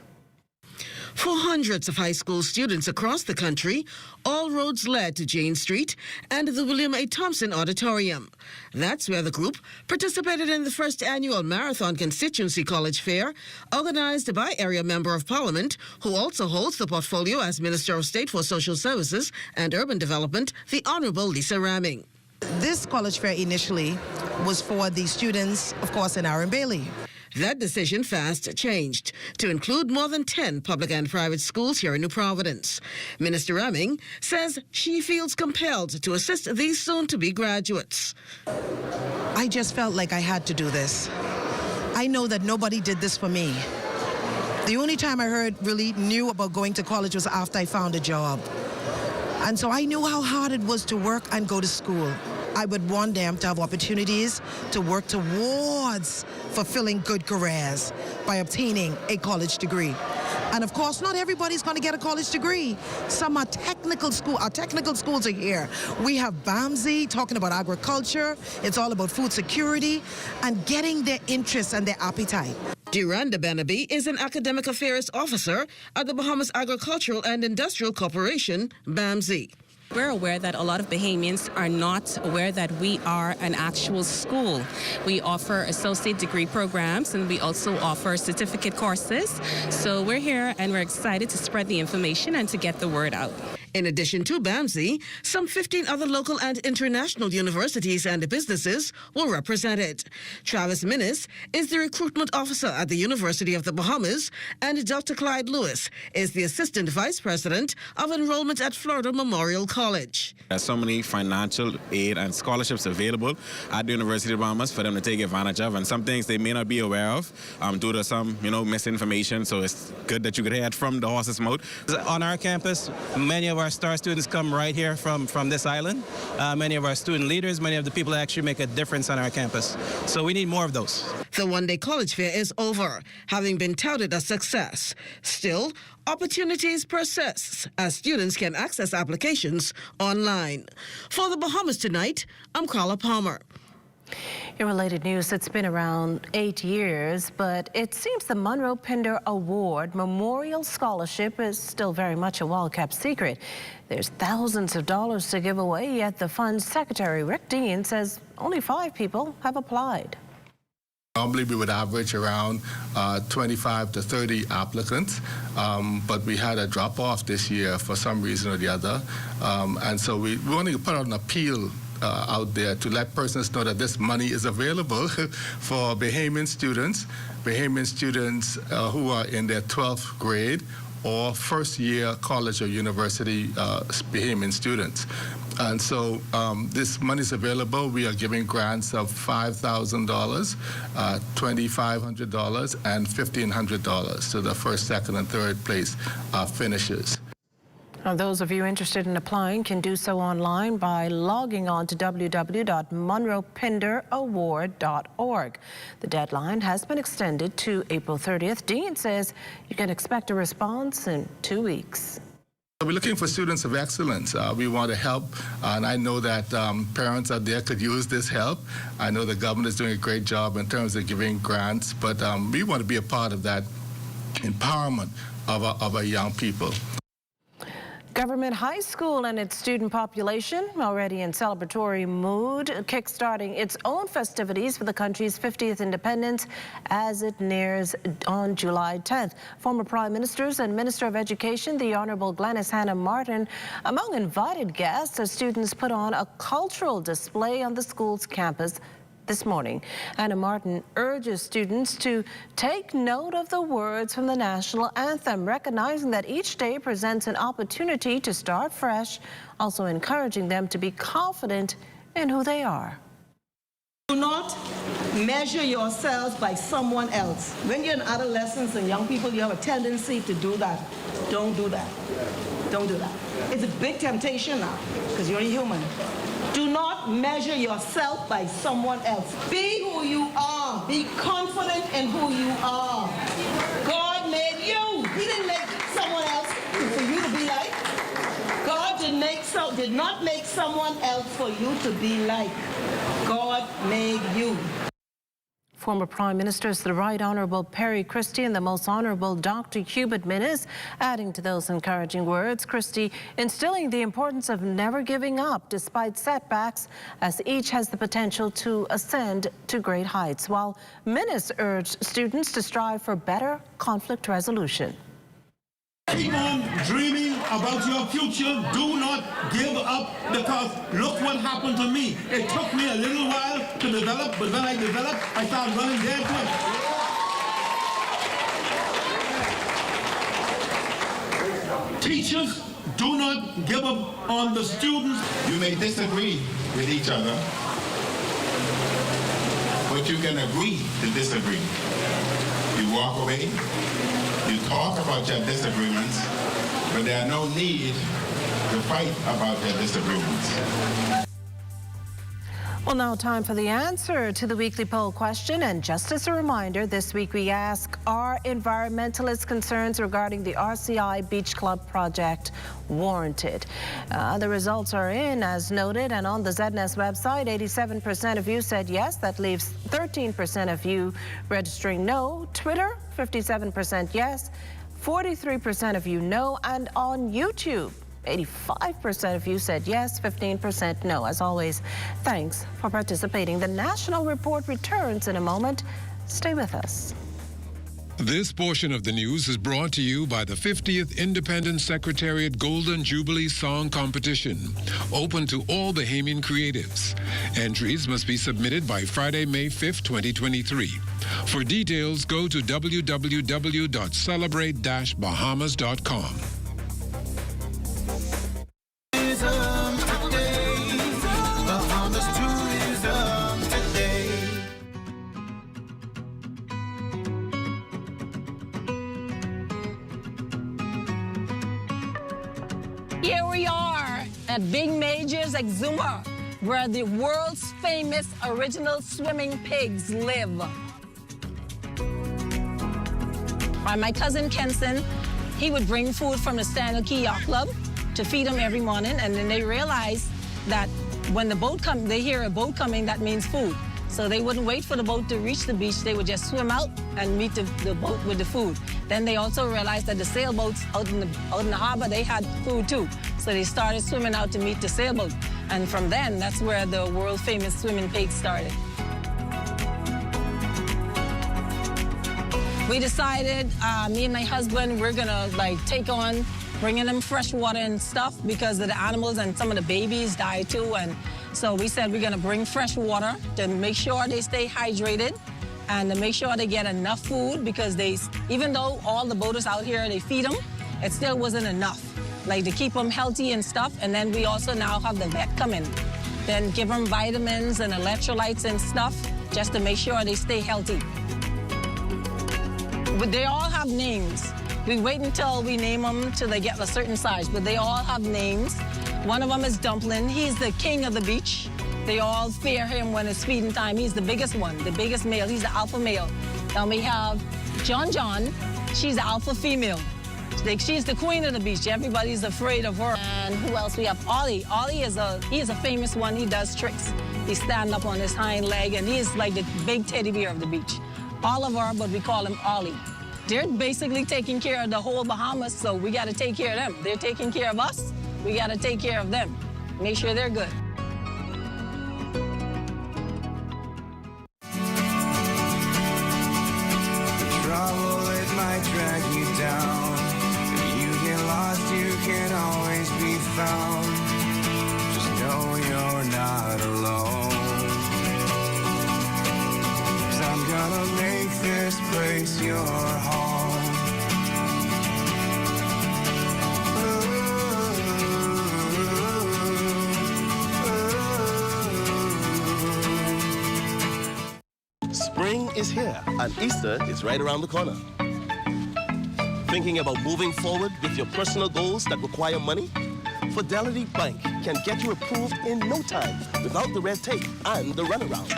For hundreds of high school students across the country, all roads led to Jane Street and the William A. Thompson Auditorium. That's where the group participated in the first annual Marathon Constituency College Fair, organized by Area Member of Parliament, who also holds the portfolio as Minister of State for Social Services and Urban Development, the Honorable Lisa Ramming. This college fair initially was for the students, of course, in Aaron Bailey. That decision fast changed to include more than 10 public and private schools here in New Providence. Minister Ramming says she feels compelled to assist these soon-to-be graduates. I just felt like I had to do this. I know that nobody did this for me. The only time I really knew about going to college was after I found a job. And so I knew how hard it was to work and go to school. I would want them to have opportunities to work towards fulfilling good careers by obtaining a college degree. And of course, not everybody's going to get a college degree. Some are technical school. Our technical schools are here. We have BAMSI talking about agriculture. It's all about food security and getting their interests and their appetite. Duranda Benaby is an academic affairs officer at the Bahamas Agricultural and Industrial Corporation, BAMSI. We're aware that a lot of Bahamians are not aware that we are an actual school. We offer associate degree programs, and we also offer certificate courses. So we're here and we're excited to spread the information and to get the word out. In addition to BAMSI, some 15 other local and international universities and businesses were represented. Travis Minnis is the recruitment officer at the University of the Bahamas, and Dr. Clyde Lewis is the assistant vice president of enrollment at Florida Memorial College. There's so many financial aid and scholarships available at the University of the Bahamas for them to take advantage of, and some things they may not be aware of due to some, misinformation. So it's good that you could hear it from the horse's mouth. On our campus, many of our STAR students come right here from this island. Many of our student leaders, many of the people that actually make a difference on our campus. So we need more of those. The one-day college fair is over, having been touted a success. Still, opportunities persist as students can access applications online. For the Bahamas Tonight, I'm Carla Palmer. In related news, it's been around 8 years, but it seems the Monroe Pinder Award Memorial Scholarship is still very much a well-kept secret. There's thousands of dollars to give away, yet the fund's secretary, Rick Dean, says only 5 people have applied. Normally, we would average around 25 to 30 applicants, but we had a drop-off this year for some reason or the other. And so we want to put out an appeal out there to let persons know that this money is available for Bahamian students who are in their 12th grade or first-year college or university Bahamian students. And so this money is available. We are giving grants of $5,000, $2,500, and $1,500 to the first, second, and third place finishers. Now, those of you interested in applying can do so online by logging on to www.monroepinderaward.org. The deadline has been extended to April 30th. Dean says you can expect a response in 2 weeks. We're looking for students of excellence. We want to help, and I know that parents out there could use this help. I know the government is doing a great job in terms of giving grants, but we want to be a part of that empowerment of our young people. Government High School and its student population already in celebratory mood, kickstarting its own festivities for the country's 50th independence as it nears on July 10th. Former Prime Ministers and Minister of Education, the Honorable Glenys Hannah Martin, among invited guests as students put on a cultural display on the school's campus this morning. Hannah Martin urges students to take note of the words from the national anthem, recognizing that each day presents an opportunity to start fresh, also encouraging them to be confident in who they are. Do not measure yourselves by someone else. When you're in adolescence and young people, you have a tendency to do that. Don't do that. Don't do that. It's a big temptation now, because you're a human. Do not measure yourself by someone else. Be who you are. Be confident in who you are. God made you. He didn't make someone else for you to be like. God did not make someone else for you to be like. God made you. Former Prime Ministers the Right Honourable Perry Christie and the Most Honourable Dr. Hubert Minnis adding to those encouraging words. Christie instilling the importance of never giving up despite setbacks, as each has the potential to ascend to great heights, while Minnis urged students to strive for better conflict resolution. Keep on dreaming about your future. Do not give up, because look what happened to me. It took me a little while to develop, but when I developed, I started running dead quick. Teachers, do not give up on the students. You may disagree with each other, but you can agree to disagree. You walk away. You talk about your disagreements, but there's no need to fight about your disagreements. Well, now time for the answer to the weekly poll question. And just as a reminder, this week we ask, are environmentalist concerns regarding the RCI Beach Club project warranted? The results are in, as noted, and on the ZNS website, 87% of you said yes. That leaves 13% of you registering no. Twitter, 57% yes, 43% of you no. And on YouTube, 85% of you said yes, 15% no. As always, thanks for participating. The National Report returns in a moment. Stay with us. This portion of the news is brought to you by the 50th Independent Secretariat Golden Jubilee Song Competition, open to all Bahamian creatives. Entries must be submitted by Friday, May 5th, 2023. For details, go to www.celebrate-bahamas.com. Here we are at Big Major's Exuma, where the world's famous original swimming pigs live. My cousin Kenson, he would bring food from the Stanley Key Yacht Club to feed them every morning, and then they realized that when the boat comes, they hear a boat coming, that means food. So they wouldn't wait for the boat to reach the beach. They would just swim out and meet the boat with the food. Then they also realized that the sailboats out in the harbor, they had food too. So they started swimming out to meet the sailboat. And from then, that's where the world famous swimming pigs started. We decided, me and my husband, we're gonna take on bringing them fresh water and stuff because of the animals, and some of the babies died too. And so we said we're gonna bring fresh water to make sure they stay hydrated and to make sure they get enough food, because even though all the boaters out here, they feed them, it still wasn't enough, to keep them healthy and stuff. And then we also now have the vet come in, then give them vitamins and electrolytes and stuff just to make sure they stay healthy. But they all have names. We wait until we name them till they get a certain size, but they all have names. One of them is Dumpling. He's the king of the beach. They all fear him when it's feeding time. He's the biggest one, the biggest male. He's the alpha male. Then we have John. She's the alpha female. She's the queen of the beach. Everybody's afraid of her. And who else? We have Ollie. Ollie is a famous one. He does tricks. He stands up on his hind leg, and he's like the big teddy bear of the beach. Oliver, but we call him Ollie. They're basically taking care of the whole Bahamas, so we got to take care of them. They're taking care of us. We got to take care of them. Make sure they're good. Trouble, it might drag you down. If you get lost, you can always be found. Just know you're not alone. 'Cause I'm gonna make this place your home. Spring is here, and Easter is right around the corner. Thinking about moving forward with your personal goals that require money? Fidelity Bank can get you approved in no time without the red tape and the runaround.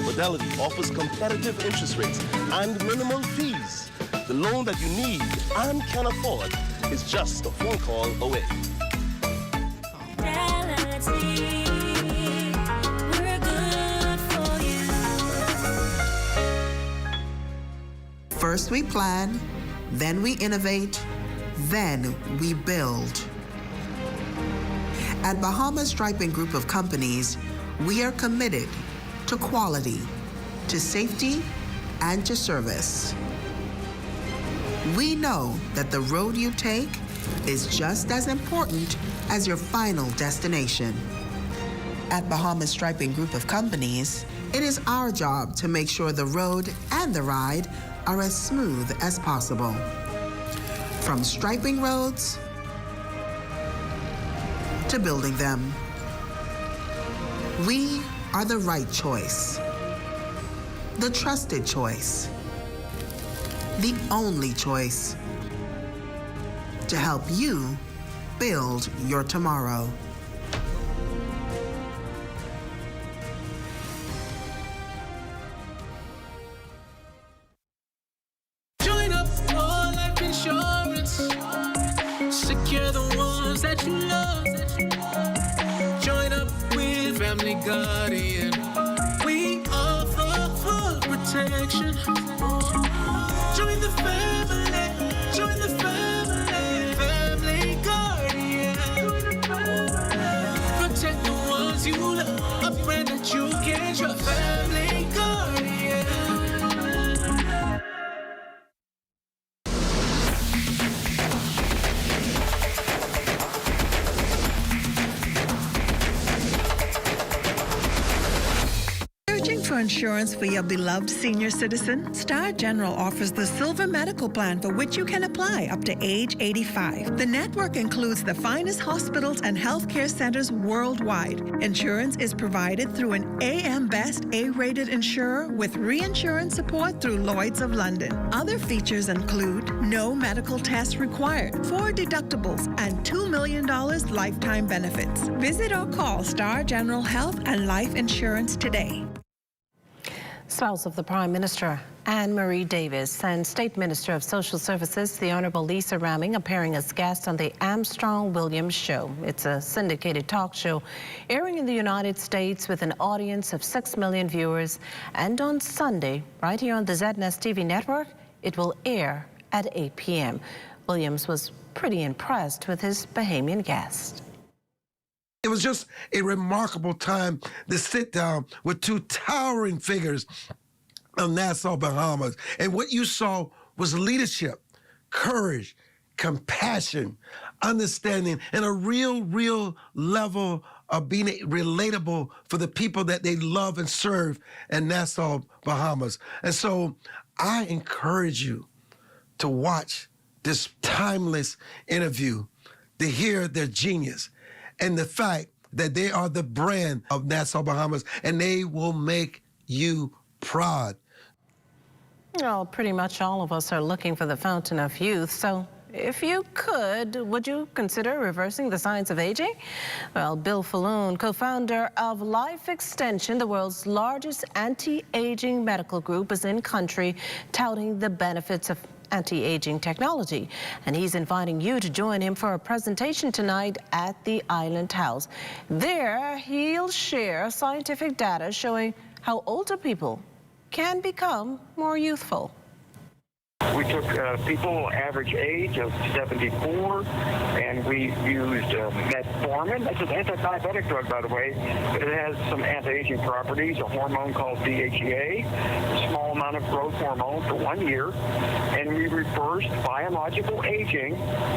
Fidelity offers competitive interest rates and minimal fees. The loan that you need and can afford is just a phone call away. First we plan, then we innovate, then we build. At Bahamas Striping Group of Companies, we are committed to quality, to safety, and to service. We know that the road you take is just as important as your final destination. At Bahamas Striping Group of Companies, it is our job to make sure the road and the ride are as smooth as possible. From striping roads to building them, we are the right choice, the trusted choice, the only choice to help you build your tomorrow. Join up for life insurance. Secure the ones that you love. Join up with Family Guardian. We offer full protection. Join the family. Join the family. Family Guardian. Protect the ones you love. A brand that you can trust. Family Guardian. for insurance for your beloved senior citizen? Star General offers the Silver Medical Plan for which you can apply up to age 85. The network includes the finest hospitals and healthcare centers worldwide. Insurance is provided through an AM Best A-rated insurer with reinsurance support through Lloyd's of London. Other features include no medical tests required, 4 deductibles, and $2 million lifetime benefits. Visit or call Star General Health and Life Insurance today. Spouse of the Prime Minister, Anne-Marie Davis, and State Minister of Social Services, the Honorable Lisa Ramming, appearing as guests on the Armstrong-Williams Show. It's a syndicated talk show airing in the United States with an audience of 6 million viewers. And on Sunday, right here on the ZNS TV network, it will air at 8 p.m. Williams was pretty impressed with his Bahamian guest. It was just a remarkable time to sit down with 2 towering figures of Nassau, Bahamas. And what you saw was leadership, courage, compassion, understanding, and a real level of being relatable for the people that they love and serve in Nassau, Bahamas. And so I encourage you to watch this timeless interview, to hear their genius, and the fact that they are the brand of Nassau, Bahamas, and they will make you proud. Well, pretty much all of us are looking for the fountain of youth, so if you could, would you consider reversing the science of aging? Well, Bill Falloon, co-founder of Life Extension, the world's largest anti-aging medical group, is in country touting the benefits of anti-aging technology. And he's inviting you to join him for a presentation tonight at the Island House. There, he'll share scientific data showing how older people can become more youthful. We took people average age of 74, and we used metformin. That's an anti-diabetic drug, by the way, but it has some anti-aging properties, a hormone called DHEA, a small amount of growth hormone for 1 year, and we reversed biological aging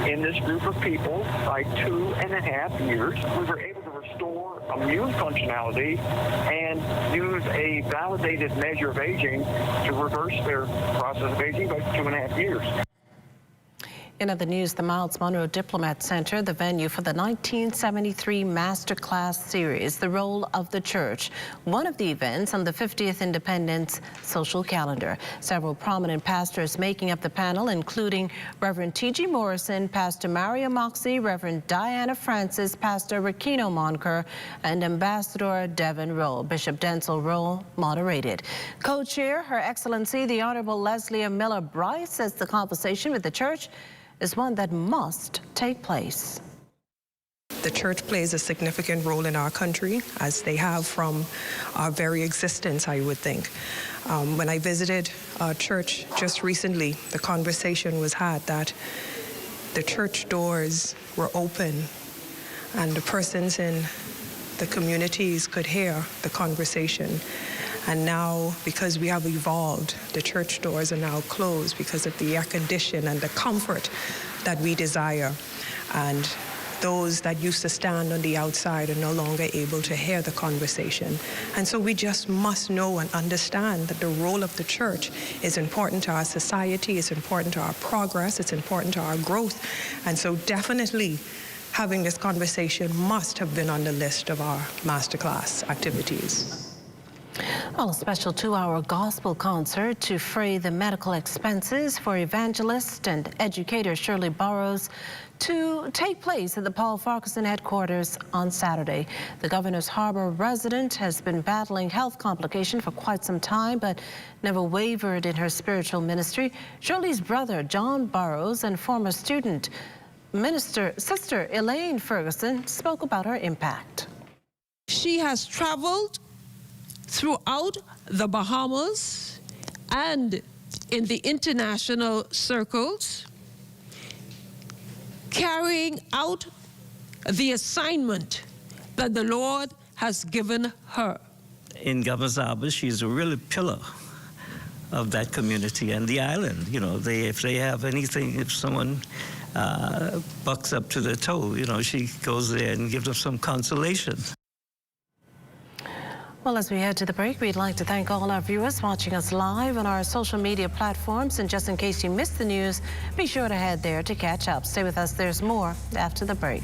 in this group of people by 2.5 years. We were able to restore immune functionality and use a validated measure of aging to reverse their process of aging by 2.5 years. In other news, the Miles Monroe Diplomat Center, the venue for the 1973 Masterclass Series, The Role of the Church, one of the events on the 50th Independence social calendar. Several prominent pastors making up the panel, including Reverend T.G. Morrison, Pastor Mario Moxie, Reverend Diana Francis, Pastor Rakino Monker, and Ambassador Devin Rowe. Bishop Denzel Rowe moderated. Co-chair, Her Excellency, the Honorable Leslie Miller Bryce, says the conversation with the church is one that must take place. The church plays a significant role in our country, as they have from our very existence, I would think. When I visited our church just recently, the conversation was had that the church doors were open and the persons in the communities could hear the conversation. And now, because we have evolved, the church doors are now closed because of the air condition and the comfort that we desire. And those that used to stand on the outside are no longer able to hear the conversation. And so we just must know and understand that the role of the church is important to our society, it's important to our progress, it's important to our growth. And so definitely having this conversation must have been on the list of our masterclass activities. Well, a special 2-hour gospel concert to defray the medical expenses for evangelist and educator Shirley Burrows to take place at the Paul Farquharson headquarters on Saturday. The Governor's Harbor resident has been battling health complications for quite some time, but never wavered in her spiritual ministry. Shirley's brother, John Burrows, and former student, Sister Elaine Ferguson, spoke about her impact. She has traveled throughout the Bahamas and in the international circles, carrying out the assignment that the Lord has given her. In Governor's Harbor, she's a really pillar of that community and the island. You know, if they have anything, if someone bucks up to their toe, you know, she goes there and gives them some consolation. Well, as we head to the break, we'd like to thank all our viewers watching us live on our social media platforms. And just in case you missed the news, be sure to head there to catch up. Stay with us. There's more after the break.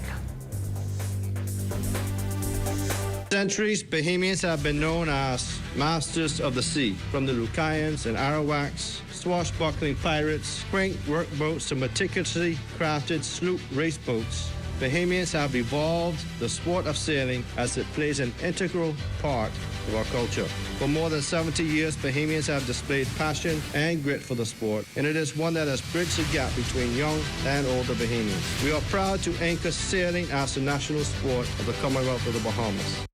Centuries, Bahamians have been known as masters of the sea, from the Lucayans and Arawaks, swashbuckling pirates, quaint workboats to meticulously crafted sloop race boats. Bahamians have evolved the sport of sailing as it plays an integral part of our culture. For more than 70 years, Bahamians have displayed passion and grit for the sport, and it is one that has bridged the gap between young and older Bahamians. We are proud to anchor sailing as the national sport of the Commonwealth of the Bahamas.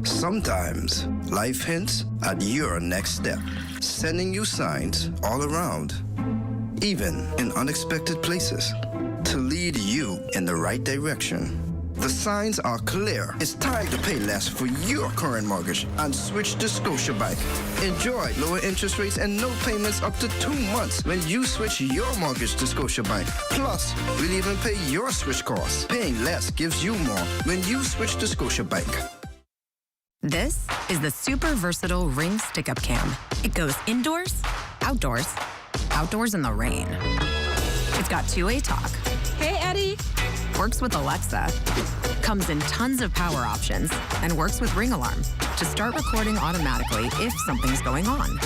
Sometimes life hints at your next step, sending you signs all around, even in unexpected places, to lead you in the right direction. The signs are clear. It's time to pay less for your current mortgage and switch to Scotiabank. Enjoy lower interest rates and no payments up to 2 months when you switch your mortgage to Scotiabank. Plus, we'll even pay your switch costs. Paying less gives you more when you switch to Scotiabank. This is the super versatile Ring stick-up cam. It goes indoors, outdoors, outdoors in the rain. It's got two-way talk. Hey, Eddie. Works with Alexa. Comes in tons of power options and works with Ring Alarm to start recording automatically if something's going on.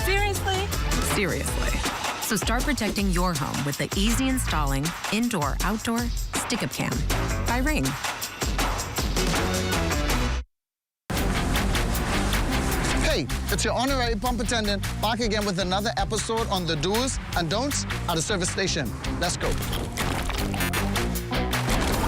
Seriously? Seriously. So start protecting your home with the easy installing indoor-outdoor stick-up cam by Ring. Hey, it's your honorary pump attendant back again with another episode on the do's and don'ts at a service station. Let's go.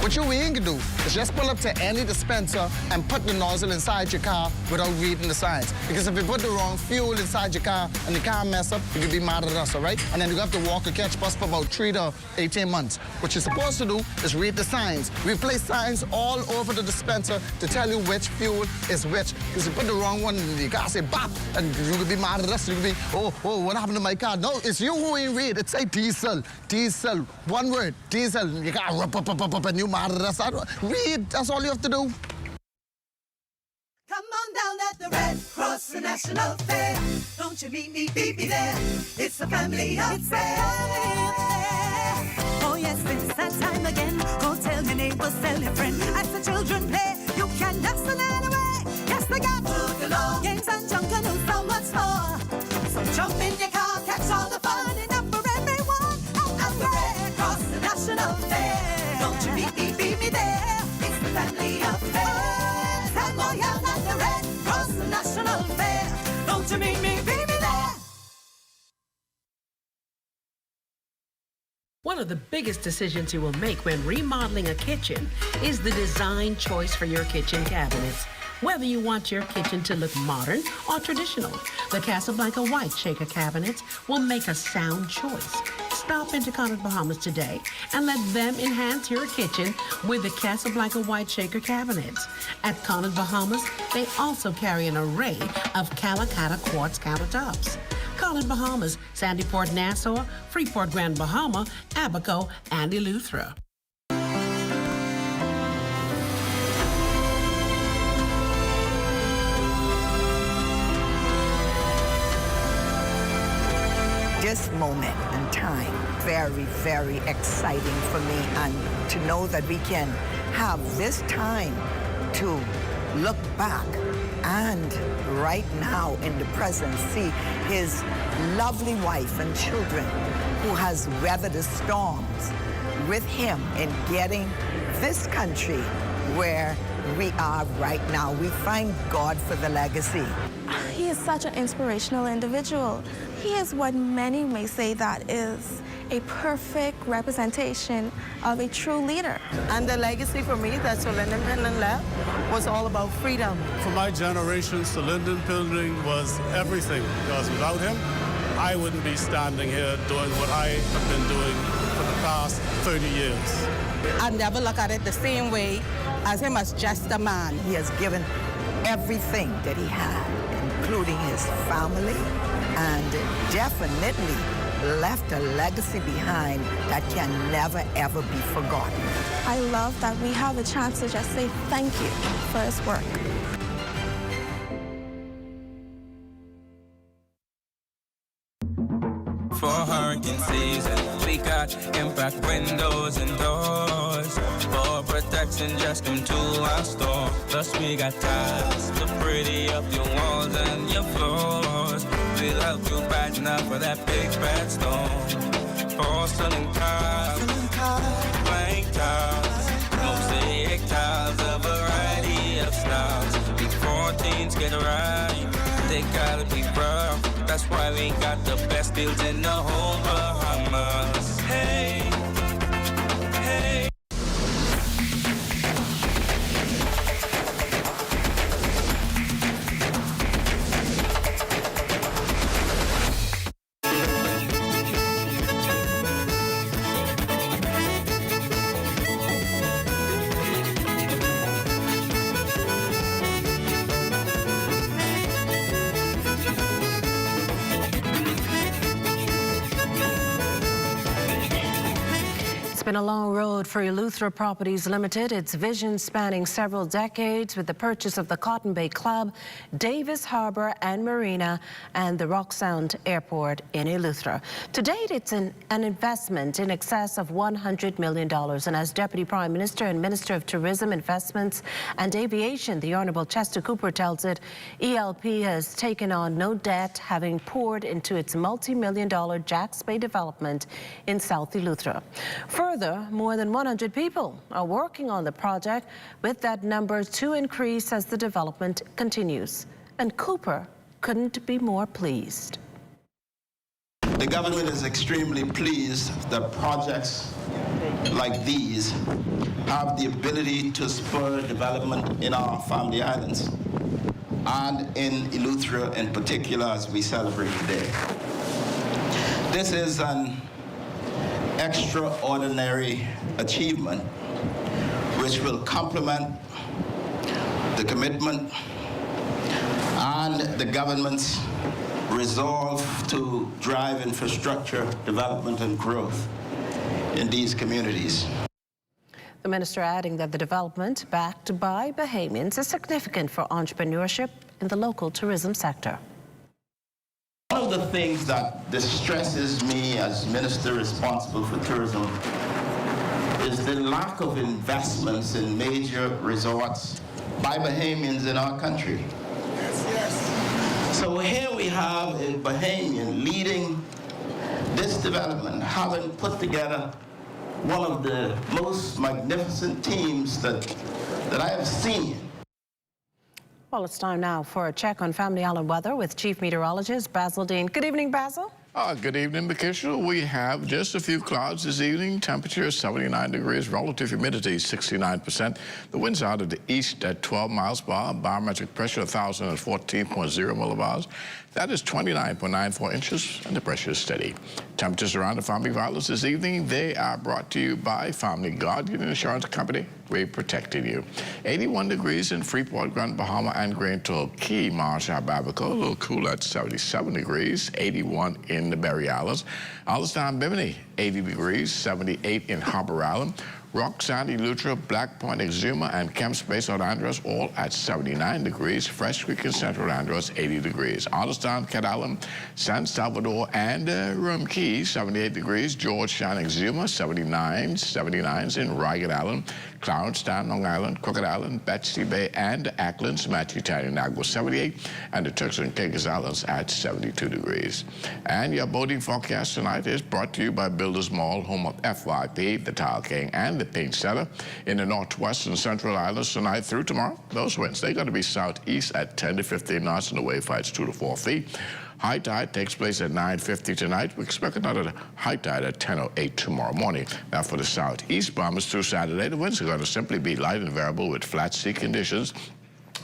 What you ain't gonna do is just pull up to any dispenser and put the nozzle inside your car without reading the signs. Because if you put the wrong fuel inside your car and the car mess up, you could be mad at us, all right? And then you have to walk or catch bus for about 3 to 18 months. What you're supposed to do is read the signs. We place signs all over the dispenser to tell you which fuel is which. Because you put the wrong one and the car say bop, and you could be mad at us. You could be, oh, what happened to my car? No, it's you who ain't read. It say diesel, diesel, one word, diesel. You got up, and you mad at us. Read, that's all you have to do. Come on down at the Red Cross National Fair. Don't you meet me, beat me there. It's a family affair. Oh yes, it's that time again. Go tell your neighbors, tell your friend. As the children play, you can dance the night away. Yes, they got boogaloo, games and junk and who's so much more. So jump in your car, catch all the fun enough for everyone. At the Red Cross National Fair. Don't you meet me, beat me there. It's the family affair. Stand loyal at the Red Cross National Fair. Don't you meet me, beat me there. One of the biggest decisions you will make when remodeling a kitchen is the design choice for your kitchen cabinets. Whether you want your kitchen to look modern or traditional, the Casablanca White Shaker cabinets will make a sound choice. Stop into Candlelight Bahamas today and let them enhance your kitchen with the Casablanca White Shaker cabinets. At Candlelight Bahamas, they also carry an array of Calacatta quartz countertops. Candlelight Bahamas, Sandyport, Nassau, Freeport, Grand Bahama, Abaco, and Eleuthera. This moment in time, very, very exciting for me, and to know that we can have this time to look back and right now in the present see his lovely wife and children who has weathered the storms with him in getting this country where we are right now. We thank God for the legacy. He is such an inspirational individual. He is what many may say that is a perfect representation of a true leader. And the legacy for me that Sir Lyndon Pindling left was all about freedom. For my generation, Sir Lyndon Pindling was everything, because without him, I wouldn't be standing here doing what I have been doing for the past 30 years. I never look at it the same way as him as just a man. He has given everything that he had, including his family, and definitely left a legacy behind that can never, ever be forgotten. I love that we have a chance to just say thank you for his work. for hurricane season. We got impact windows and doors for protection. Just come to our store. Plus we got tiles to pretty up your walls and your floors. We'll help you brighten up for that big bad storm. Porcelain tiles, blank tiles, mosaic tiles, a variety of styles. Before teens get right, they gotta be rough. That's why we got the best deals in the whole Bahamas. Hey, hey. It's been a long road for Eleuthera Properties Limited. Its vision spanning several decades with the purchase of the Cotton Bay Club, Davis Harbor and Marina, and the Rock Sound Airport in Eleuthera. To date, it's an investment in excess of $100 million. And as Deputy Prime Minister and Minister of Tourism, Investments and Aviation, the Honourable Chester Cooper tells it, ELP has taken on no debt, having poured into its multi-million-dollar Jacks Bay development in South Eleuthera. Further, more than 100 people are working on the project, with that number to increase as the development continues. And Cooper couldn't be more pleased. The government is extremely pleased that projects like these have the ability to spur development in our family islands and in Eleuthera in particular as we celebrate today. This is an extraordinary achievement which will complement the commitment and the government's resolve to drive infrastructure development and growth in these communities. The minister adding that the development, backed by Bahamians, is significant for entrepreneurship in the local tourism sector. One of the things that distresses me as minister responsible for tourism is the lack of investments in major resorts by Bahamians in our country. Yes, yes. So here we have a Bahamian leading this development, having put together one of the most magnificent teams that I have seen. Well, it's time now for a check on Family Island weather with Chief Meteorologist Basil Dean. Good evening, Basil. Good evening, Bakisha. We have just a few clouds this evening. Temperature 79 degrees, relative humidity 69%. The winds out of the east at 12 miles per hour. Barometric pressure 1,014.0 millibars. That is 29.94 inches, and the pressure is steady. Temperatures around the family violence this evening, they are brought to you by Family Guardian Insurance Company. We're protecting you. 81 degrees in Freeport, Grand Bahama, and Grand Key, Marshall, Babaco. A little cool at 77 degrees, 81 in the Berry Islands. Allenstown, Bimini, 80 degrees, 78 in Harbor Island. Rock, Sandy, Eleuthera, Black Point, Exuma, and Kemp Space on Andros, all at 79 degrees. Fresh Creek in Central Andros, 80 degrees. Allenstown, Cat Island, San Salvador, and Rum Key, 78 degrees. Georgetown, Exuma, 79, 79s in Ragged Island. Clownstown, Long Island, Crooked Island, Betsy Bay, and Acklands, Matthew Town, and Nagua, 78, and the Turks and Caicos Islands at 72 degrees. And your boating forecast tonight is brought to you by Builders Mall, home of FYP, the Tile King, and the Paint Center. In the Northwest and Central Islands tonight through tomorrow, those winds, they're going to be southeast at 10 to 15 knots, and the wave height's 2 to 4 feet. High tide takes place at 9:50 tonight. We expect another high tide at 10:08 tomorrow morning. Now for the southeast Bahamas through Saturday, the winds are going to simply be light and variable with flat sea conditions.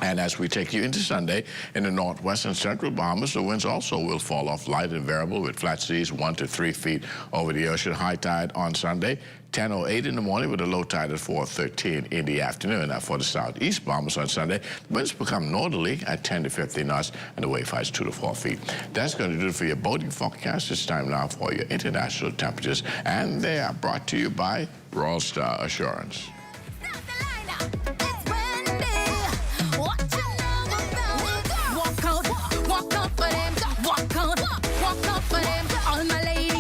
And as we take you into Sunday, in the Northwest and Central Bahamas, the winds also will fall off light and variable with flat seas 1 to 3 feet over the ocean. High tide on Sunday, 10:08 in the morning with a low tide at 4:13 in the afternoon. Now for the southeast Bahamas on Sunday, the winds become northerly at 10 to 15 knots and the wave height is 2 to 4 feet. That's going to do it for your boating forecast. It's time now for your international temperatures, and they are brought to you by Royal Star Assurance. Walk out for them, all my ladies.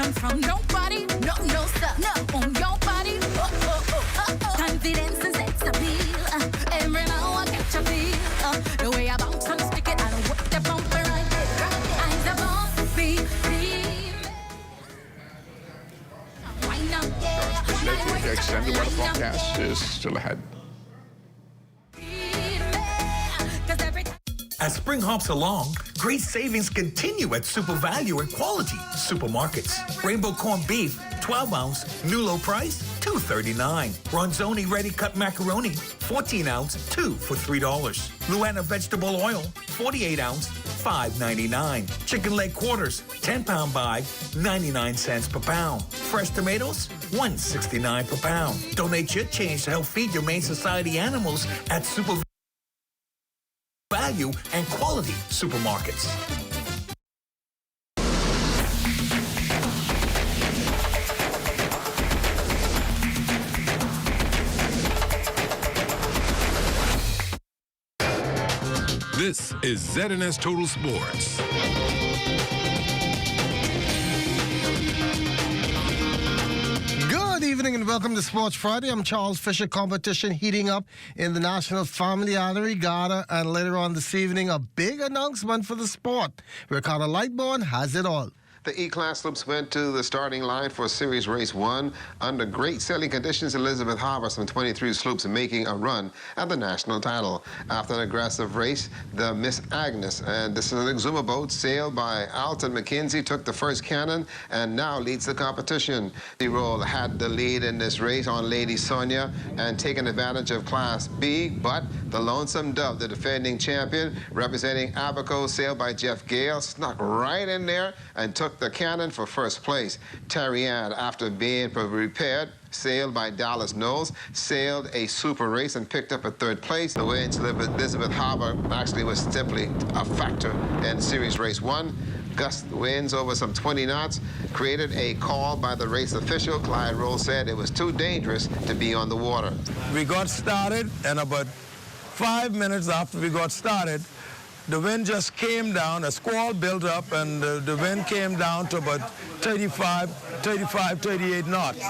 attention from nobody. No, no, sir. No, on your body. Confidence and sex appeal. Every now I catch a feel. The way I bounce and stick it and work the bumper right there. Eyes above, be The extended weather forecast is still ahead. As spring hops along, great savings continue at Super Value and Quality Supermarkets. Rainbow corned beef, 12 ounce, new low price, $2.39. Ronzoni ready cut macaroni, 14 ounce, 2 for $3. Luana vegetable oil, 48 ounce, $5.99. Chicken leg quarters, 10-pound bag, 99 cents per pound. Fresh tomatoes, $1.69 per pound. Donate your change to help feed your Maine Society animals at Super Value and Quality Supermarkets. This is ZNS Total Sports. Good evening and welcome to Sports Friday. I'm Charles Fisher. Competition heating up in the National Family Honor Regatta, and later on this evening, a big announcement for the sport. Ricardo Lightbourne has it all. The E-Class sloops went to the starting line for Series Race 1. Under great sailing conditions, Elizabeth Harvest from 23 sloops making a run at the national title. After an aggressive race, the Miss Agnes, and this is an Exuma boat sailed by Alton McKenzie, took the first cannon and now leads the competition. The Roll had the lead in this race on Lady Sonia and taken advantage of Class B, but the Lonesome Dove, the defending champion, representing Abaco, sailed by Jeff Gale, snuck right in there and took the cannon for first place. Terry Ann, after being repaired, sailed by Dallas Knowles, sailed a super race and picked up a third place. The way Elizabeth Harbour actually was simply a factor in Series Race 1. Gust winds over some 20 knots created a call by the race official. Clyde Roll said it was too dangerous to be on the water. We got started, and about 5 minutes after we got started, the wind just came down, a squall built up, and the wind came down to about 38 knots.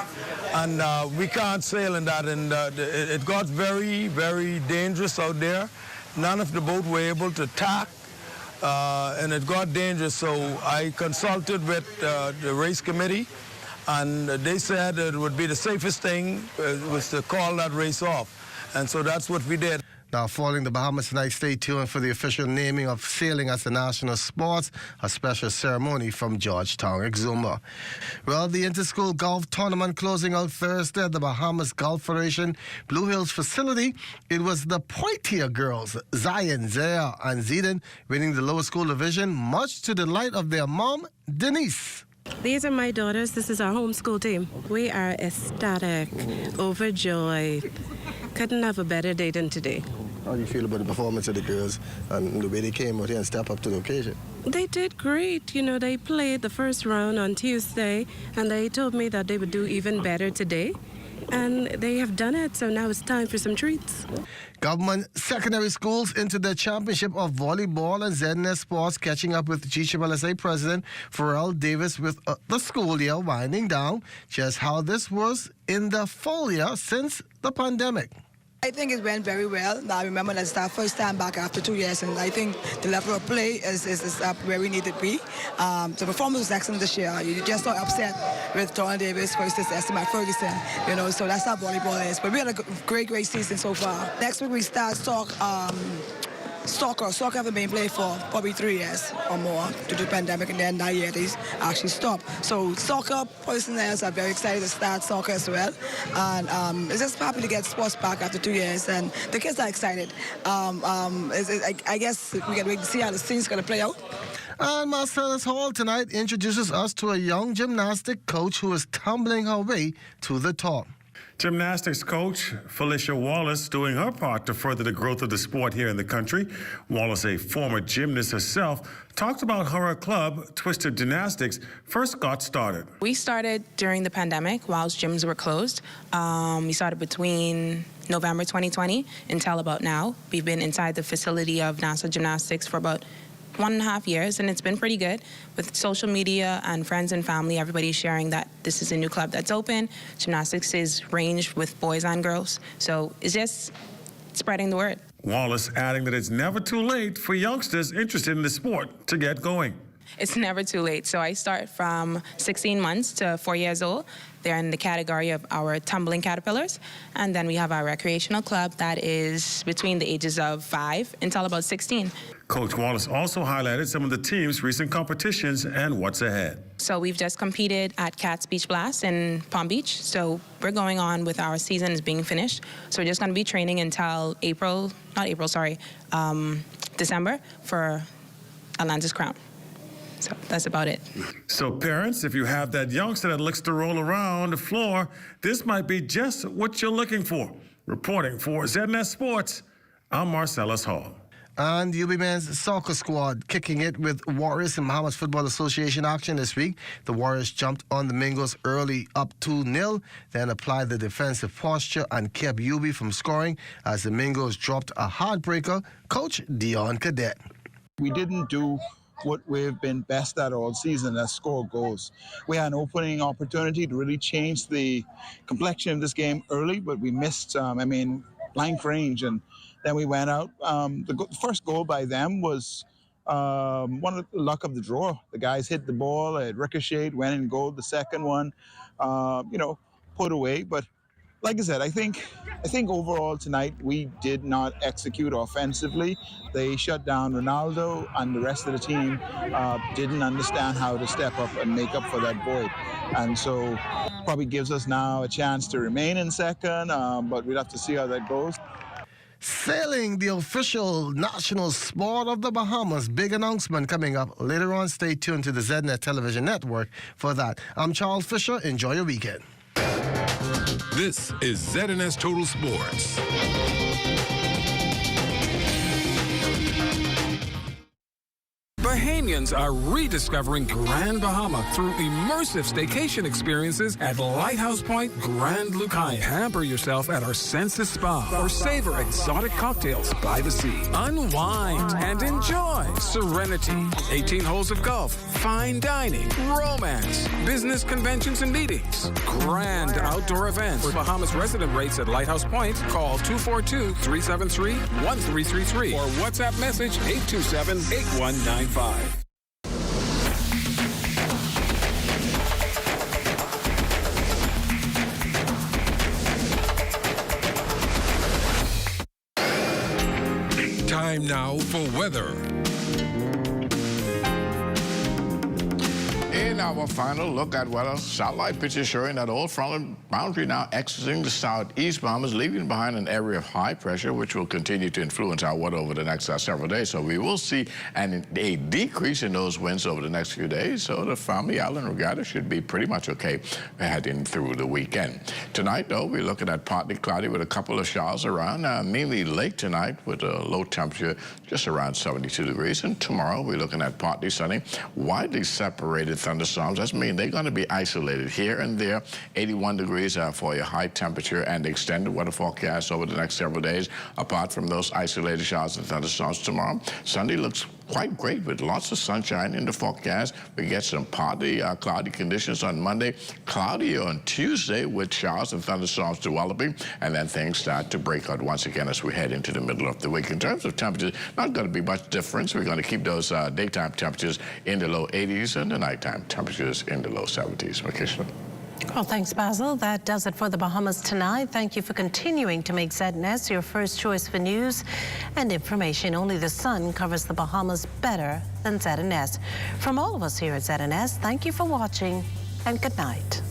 And we can't sail in that, and it got very, very dangerous out there. None of the boat were able to tack, and it got dangerous, so I consulted with the race committee, and they said it would be the safest thing was to call that race off. And so that's what we did. Now, following the Bahamas tonight, stay tuned for the official naming of sailing as the national sports, a special ceremony from Georgetown Exuma. Well, the Interschool Golf Tournament closing out Thursday at the Bahamas Golf Federation Blue Hills facility. It was the Poitier girls, Zion, Zaya, and Zeden, winning the lower school division, much to the delight of their mom, Denise. These are my daughters. This is our homeschool team. We are ecstatic, overjoyed. Couldn't have a better day than today. How do you feel about the performance of the girls and the way they came out here and stepped up to the occasion? They did great. You know, they played the first round on Tuesday, and they told me that they would do even better today. And they have done it, so now it's time for some treats. Government secondary schools into the championship of volleyball, and ZNS Sports catching up with GCLSA President Pharrell Davis with the school year winding down. Just how this was in the full year since the pandemic. I think it went very well. Now, I remember that's our first time back after 2 years, and I think the level of play is up where we need to be. The performance was excellent this year. You just not upset with Torrin Davis versus Estimate Ferguson, you know, so that's how volleyball is. But we had a great season so far. Next week we start soccer. Soccer haven't been played for probably 3 years or more due to the pandemic, and then that year they actually stopped. So soccer personnel are very excited to start soccer as well, and it's just happy to get sports back after 2 years, and the kids are excited. I guess we can wait to see how the scene's going to play out. And Marcellus Hall tonight introduces us to a young gymnastic coach who is tumbling her way to the top. Gymnastics coach Felicia Wallace doing her part to further the growth of the sport here in the country. Wallace, a former gymnast herself, talked about how her club, Twisted Gymnastics, first got started. We started during the pandemic whilst gyms were closed. We started between November 2020 until about now. We've been inside the facility of NASA Gymnastics for about 1.5 years, and it's been pretty good with social media and friends and family. Everybody's sharing that this is a new club that's open. Gymnastics is ranged with boys and girls, so it's just spreading the word. Wallace adding that it's never too late for youngsters interested in the sport to get going. It's never too late. So I start from 16 months to 4 years old. They're in the category of our tumbling caterpillars. And then we have our recreational club that is between the ages of 5 until about 16. Coach Wallace also highlighted some of the team's recent competitions and what's ahead. So we've just competed at Cats Beach Blast in Palm Beach. So we're going on with our season is being finished. So we're just going to be training until December for Atlantis Crown. So that's about it. So parents, if you have that youngster that looks to roll around the floor, this might be just what you're looking for. Reporting for ZNS Sports, I'm Marcellus Hall. And UB men's soccer squad kicking it with Warriors in Bahamas Football Association action this week. The Warriors jumped on the Mingos early up 2-0, then applied the defensive posture and kept UB from scoring as the Mingos dropped a heartbreaker. Coach Dion Cadet. We didn't do what we've been best at all season, as score goals. We had an opening opportunity to really change the complexion of this game early, but we missed, blank range, and then we went out. The first goal by them was one of the luck of the draw. The guys hit the ball, it ricocheted, went in goal. The second one, put away. But like I said, I think overall tonight we did not execute offensively. They shut down Ronaldo, and the rest of the team didn't understand how to step up and make up for that void. And so probably gives us now a chance to remain in second, but we'll have to see how that goes. Sailing, the official national sport of the Bahamas. Big announcement coming up later on. Stay tuned to the ZNet Television Network for that. I'm Charles Fisher. Enjoy your weekend. This is ZNS Total Sports. Bahamians are rediscovering Grand Bahama through immersive staycation experiences at Lighthouse Point Grand Lucaya. Pamper yourself at our Senses Spa or savor exotic cocktails by the sea. Unwind and enjoy serenity, 18 holes of golf, fine dining, romance, business conventions and meetings, grand outdoor events. For Bahamas resident rates at Lighthouse Point, call 242-373-1333 or WhatsApp message 827-8195. Time now for weather. In our final look at weather, satellite pictures showing that old frontal boundary now exiting the southeast Bahamas, leaving behind an area of high pressure, which will continue to influence our weather over the next several days. So we will see a decrease in those winds over the next few days. So the Family Island regatta should be pretty much okay heading through the weekend. Tonight, though, we're looking at partly cloudy with a couple of showers around, mainly late tonight with a low temperature just around 72 degrees. And tomorrow, we're looking at partly sunny, widely separated thunderstorms. That means they're going to be isolated here and there. 81 degrees for your high temperature and extended weather forecast over the next several days. Apart from those isolated showers and thunderstorms tomorrow, Sunday looks quite great with lots of sunshine in the forecast. We get some partly cloudy conditions on Monday, cloudy on Tuesday with showers and thunderstorms developing, and then things start to break out once again as we head into the middle of the week. In terms of temperatures, not going to be much difference. We're going to keep those daytime temperatures in the low 80s and the nighttime temperatures in the low 70s. Makishla. Well, thanks, Basil. That does it for the Bahamas tonight. Thank you for continuing to make ZNS your first choice for news and information. Only the sun covers the Bahamas better than ZNS. From all of us here at ZNS, thank you for watching and good night.